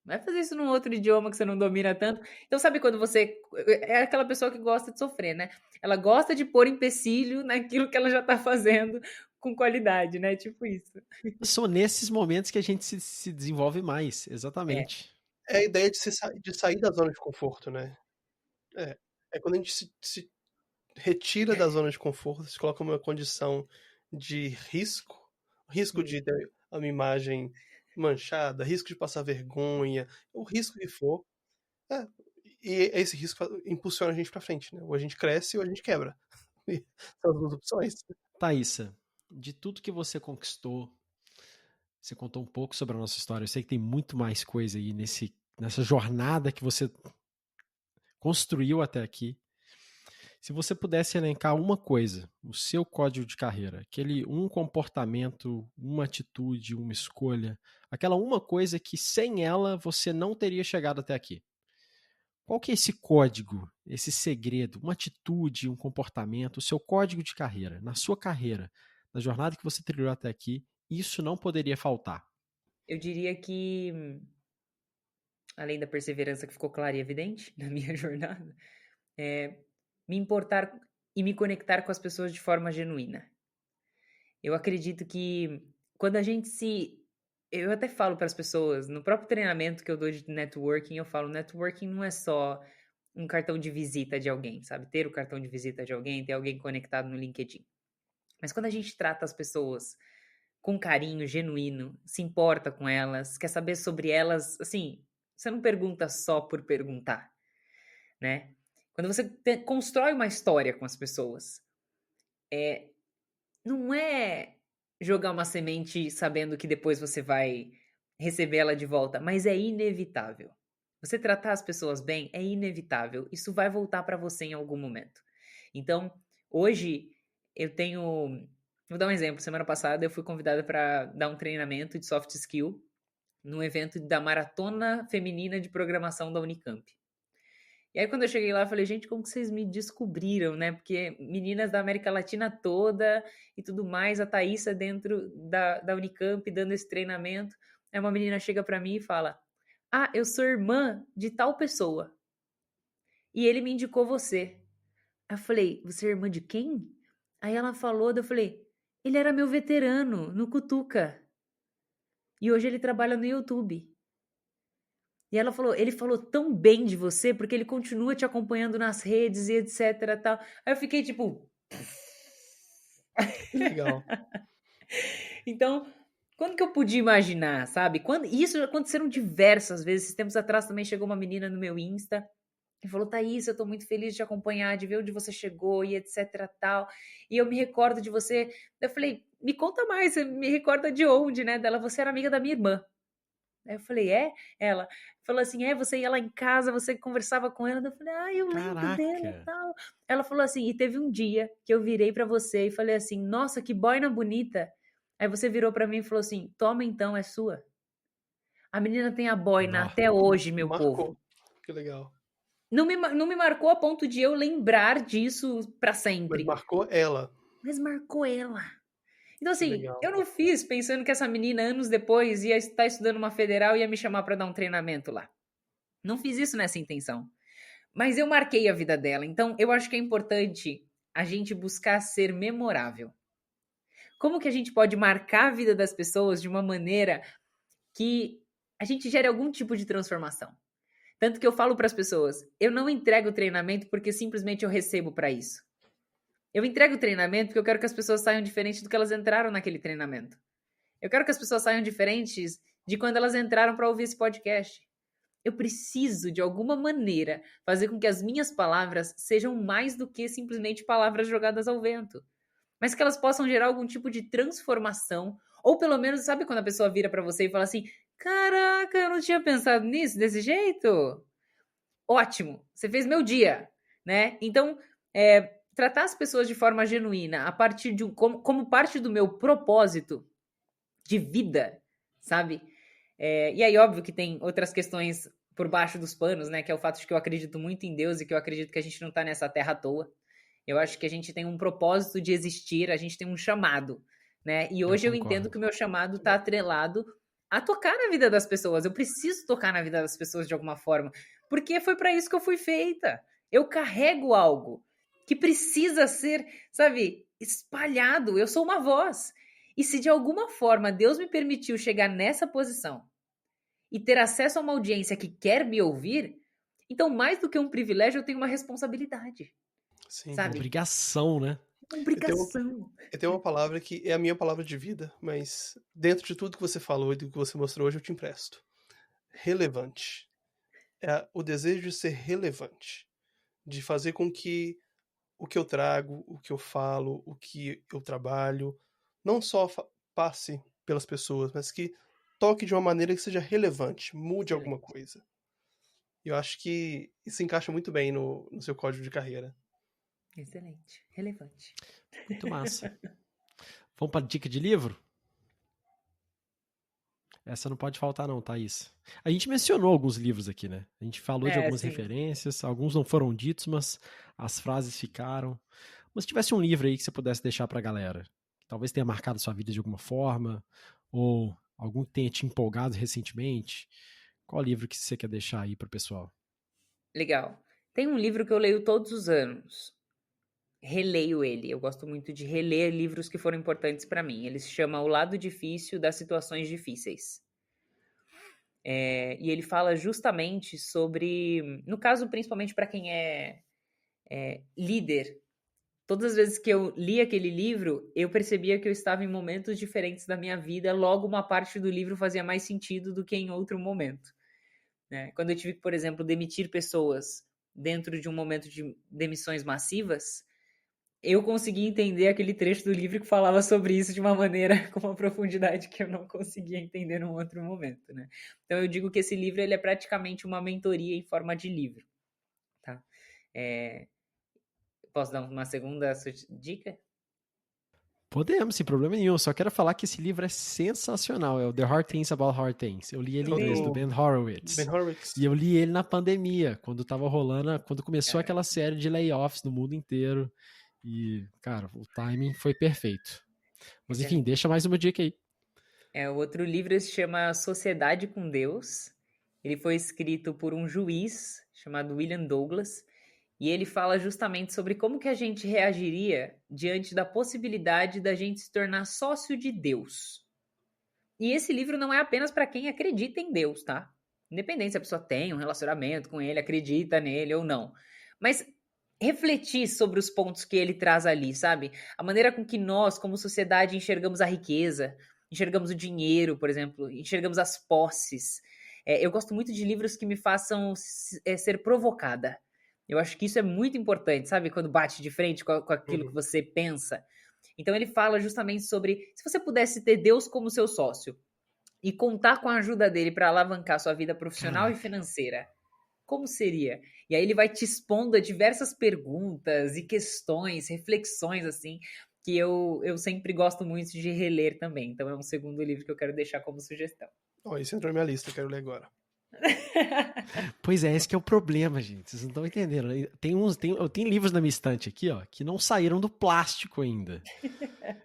Vai fazer isso num outro idioma que você não domina tanto. Então, sabe quando você... É aquela pessoa que gosta de sofrer, né? Ela gosta de pôr empecilho naquilo que ela já tá fazendo com qualidade, né? Tipo isso. São nesses momentos que a gente se desenvolve mais, exatamente. É a ideia de sair da zona de conforto, né? É quando a gente se retira da zona de conforto, se coloca numa condição de risco de ter uma imagem manchada, risco de passar vergonha, o risco que for. E esse risco impulsiona a gente pra frente, né? Ou a gente cresce ou a gente quebra. São as duas opções. Thaísa, de tudo que você conquistou, você contou um pouco sobre a nossa história. Eu sei que tem muito mais coisa aí nessa jornada que você construiu até aqui. Se você pudesse elencar uma coisa, o seu código de carreira, aquele um comportamento, uma atitude, uma escolha, aquela uma coisa que sem ela você não teria chegado até aqui. Qual que é esse código, esse segredo, uma atitude, um comportamento, o seu código de carreira, na sua carreira, na jornada que você trilhou até aqui, isso não poderia faltar? Eu diria que, além da perseverança que ficou clara e evidente na minha jornada, me importar e me conectar com as pessoas de forma genuína. Eu acredito que quando a gente eu até falo para as pessoas, no próprio treinamento que eu dou de networking, eu falo, networking não é só um cartão de visita de alguém, sabe? Ter o cartão de visita de alguém, ter alguém conectado no LinkedIn. Mas quando a gente trata as pessoas com carinho genuíno, se importa com elas, quer saber sobre elas, assim, você não pergunta só por perguntar, né? Quando você constrói uma história com as pessoas, não é jogar uma semente sabendo que depois você vai receber ela de volta, mas é inevitável. Você tratar as pessoas bem é inevitável. Isso vai voltar para você em algum momento. Então, hoje eu tenho Vou dar um exemplo. Semana passada eu fui convidada para dar um treinamento de soft skill num evento da Maratona Feminina de Programação da Unicamp. E aí, quando eu cheguei lá, eu falei, gente, como que vocês me descobriram, né? Porque meninas da América Latina toda e tudo mais, a Thaísa dentro da Unicamp dando esse treinamento. Aí uma menina chega pra mim e fala, eu sou irmã de tal pessoa. E ele me indicou você. Aí eu falei, você é irmã de quem? Aí ela falou, daí eu falei, ele era meu veterano no Cutuca. E hoje ele trabalha no YouTube. E ela falou, ele falou tão bem de você, porque ele continua te acompanhando nas redes e etc, tal. Aí eu fiquei tipo... Que legal. Então, quando que eu podia imaginar, sabe? Isso aconteceram diversas vezes. Esses tempos atrás também chegou uma menina no meu Insta e falou, Thaís, eu tô muito feliz de te acompanhar, de ver onde você chegou e etc tal. E eu me recordo de você. Eu falei, me conta mais, você me recorda de onde, né? Dela, você era amiga da minha irmã. Aí eu falei, Ela falou assim, você ia lá em casa, você conversava com ela. Eu falei, eu lembro dela e tal. Ela falou assim, e teve um dia que eu virei pra você e falei assim, nossa, que boina bonita. Aí você virou pra mim e falou assim, toma então, é sua. A menina tem a boina até hoje, meu povo. Que legal. Não me marcou a ponto de eu lembrar disso pra sempre. Mas marcou ela. Mas marcou ela. Então, assim, legal. eu não fiz pensando que essa menina, anos depois, ia estar estudando uma federal e ia me chamar para dar um treinamento lá. Não fiz isso nessa intenção. Mas eu marquei a vida dela. Então, eu acho que é importante a gente buscar ser memorável. Como que a gente pode marcar a vida das pessoas de uma maneira que a gente gere algum tipo de transformação? Tanto que eu falo para as pessoas, eu não entrego o treinamento porque simplesmente eu recebo para isso. Eu entrego o treinamento porque eu quero que as pessoas saiam diferentes do que elas entraram naquele treinamento. Eu quero que as pessoas saiam diferentes de quando elas entraram para ouvir esse podcast. Eu preciso, de alguma maneira, fazer com que as minhas palavras sejam mais do que simplesmente palavras jogadas ao vento. Mas que elas possam gerar algum tipo de transformação. Ou pelo menos, sabe quando a pessoa vira para você e fala assim, caraca, eu não tinha pensado nisso desse jeito? Ótimo, você fez meu dia, né? Então, tratar as pessoas de forma genuína, a partir de como parte do meu propósito de vida, sabe? E aí, óbvio que tem outras questões por baixo dos panos, né? Que é o fato de que eu acredito muito em Deus e que eu acredito que a gente não tá nessa terra à toa. Eu acho que a gente tem um propósito de existir, a gente tem um chamado, né? E hoje eu entendo que o meu chamado tá atrelado a tocar na vida das pessoas. Eu preciso tocar na vida das pessoas de alguma forma, porque foi para isso que eu fui feita. Eu carrego algo que precisa ser, sabe, espalhado. Eu sou uma voz. E se de alguma forma Deus me permitiu chegar nessa posição e ter acesso a uma audiência que quer me ouvir, então mais do que um privilégio, eu tenho uma responsabilidade. Sim. Sabe? Obrigação, né? Obrigação. Eu tenho uma palavra que é a minha palavra de vida, mas dentro de tudo que você falou e do que você mostrou hoje, eu te empresto. Relevante. É o desejo de ser relevante. De fazer com que o que eu trago, o que eu falo, o que eu trabalho, não só passe pelas pessoas, mas que toque de uma maneira que seja relevante, mude alguma coisa. Eu acho que isso encaixa muito bem no seu código de carreira. Excelente. Relevante. Muito massa. Vamos para a dica de livro? Essa não pode faltar não, Thaís. A gente mencionou alguns livros aqui, né? A gente falou de algumas referências, alguns não foram ditos, mas as frases ficaram. Mas se tivesse um livro aí que você pudesse deixar pra galera, que talvez tenha marcado sua vida de alguma forma, ou algum que tenha te empolgado recentemente, qual livro que você quer deixar aí pro pessoal? Legal. Tem um livro que eu leio todos os anos. Releio ele. Eu gosto muito de reler livros que foram importantes para mim. Ele se chama O Lado Difícil das Situações Difíceis. E ele fala justamente sobre, no caso, principalmente para quem é líder. Todas as vezes que eu li aquele livro, eu percebia que eu estava em momentos diferentes da minha vida, logo uma parte do livro fazia mais sentido do que em outro momento. Né? Quando eu tive que, por exemplo, demitir pessoas dentro de um momento de demissões massivas, eu consegui entender aquele trecho do livro que falava sobre isso de uma maneira, com uma profundidade que eu não conseguia entender num outro momento, né? Então eu digo que esse livro ele é praticamente uma mentoria em forma de livro, tá? Posso dar uma segunda dica? Podemos, sem problema nenhum. Só quero falar que esse livro é sensacional. É o The Hard Things About Hard Things. Eu li ele em inglês, do Ben Horowitz. Ben Horowitz. E eu li ele na pandemia, quando tava rolando, quando começou aquela série de layoffs no mundo inteiro. E, cara, o timing foi perfeito. Mas enfim, deixa mais uma dica aí. O outro livro se chama Sociedade com Deus. Ele foi escrito por um juiz chamado William Douglas. E ele fala justamente sobre como que a gente reagiria diante da possibilidade da gente se tornar sócio de Deus. E esse livro não é apenas para quem acredita em Deus, tá? Independente se a pessoa tem um relacionamento com ele, acredita nele ou não. Mas refletir sobre os pontos que ele traz ali, sabe? A maneira com que nós, como sociedade, enxergamos a riqueza, enxergamos o dinheiro, por exemplo, enxergamos as posses. Eu gosto muito de livros que me façam ser provocada. Eu acho que isso é muito importante, sabe? Quando bate de frente com aquilo que você pensa. Então ele fala justamente sobre se você pudesse ter Deus como seu sócio e contar com a ajuda dele para alavancar sua vida profissional e financeira, como seria? E aí ele vai te expondo a diversas perguntas e questões, reflexões, assim, que eu sempre gosto muito de reler também. Então é um segundo livro que eu quero deixar como sugestão. Isso entrou na minha lista, eu quero ler agora. Pois é, esse que é o problema, gente. Vocês não estão entendendo. Eu tenho livros na minha estante aqui, ó, que não saíram do plástico ainda.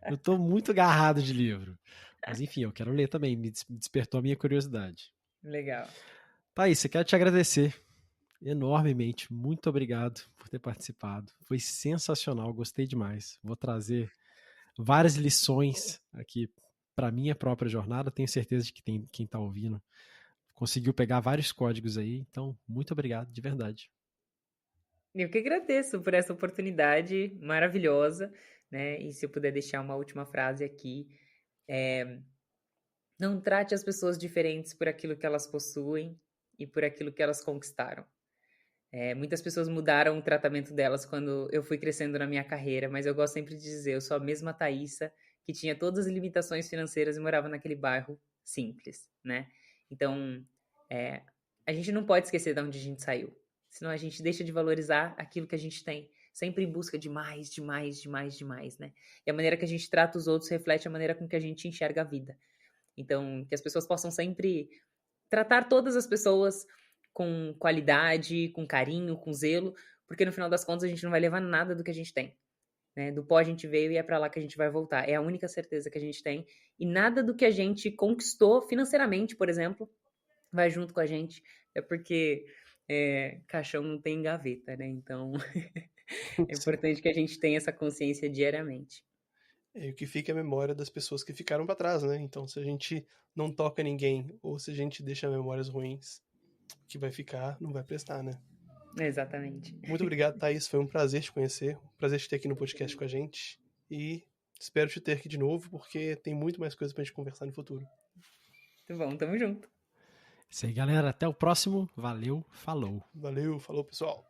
Eu tô muito agarrado de livro. Mas enfim, eu quero ler também. Me despertou a minha curiosidade. Legal. Thaís, eu quero te agradecer enormemente. Muito obrigado por ter participado. Foi sensacional, gostei demais. Vou trazer várias lições aqui para minha própria jornada. Tenho certeza de que quem está ouvindo conseguiu pegar vários códigos aí. Então, muito obrigado, de verdade. Eu que agradeço por essa oportunidade maravilhosa, né? E se eu puder deixar uma última frase aqui, não trate as pessoas diferentes por aquilo que elas possuem e por aquilo que elas conquistaram. Muitas pessoas mudaram o tratamento delas quando eu fui crescendo na minha carreira, mas eu gosto sempre de dizer, eu sou a mesma Thaísa, que tinha todas as limitações financeiras e morava naquele bairro simples, né? Então, a gente não pode esquecer de onde a gente saiu, senão a gente deixa de valorizar aquilo que a gente tem, sempre em busca de mais, de mais, de mais, de mais, né? E a maneira que a gente trata os outros reflete a maneira com que a gente enxerga a vida. Então, que as pessoas possam sempre tratar todas as pessoas com qualidade, com carinho, com zelo, porque no final das contas a gente não vai levar nada do que a gente tem. Né? Do pó a gente veio e é para lá que a gente vai voltar. É a única certeza que a gente tem. E nada do que a gente conquistou financeiramente, por exemplo, vai junto com a gente. É porque caixão não tem gaveta, né? Então é importante que a gente tenha essa consciência diariamente. E o que fica é a memória das pessoas que ficaram para trás, né? Então, se a gente não toca ninguém, ou se a gente deixa memórias ruins, o que vai ficar não vai prestar, né? Exatamente. Muito obrigado, Thaís. Foi um prazer te conhecer, um prazer te ter aqui no podcast com a gente. E espero te ter aqui de novo, porque tem muito mais coisa pra gente conversar no futuro. Muito bom, tamo junto. Isso aí, galera. Até o próximo. Valeu, falou. Valeu, falou, pessoal.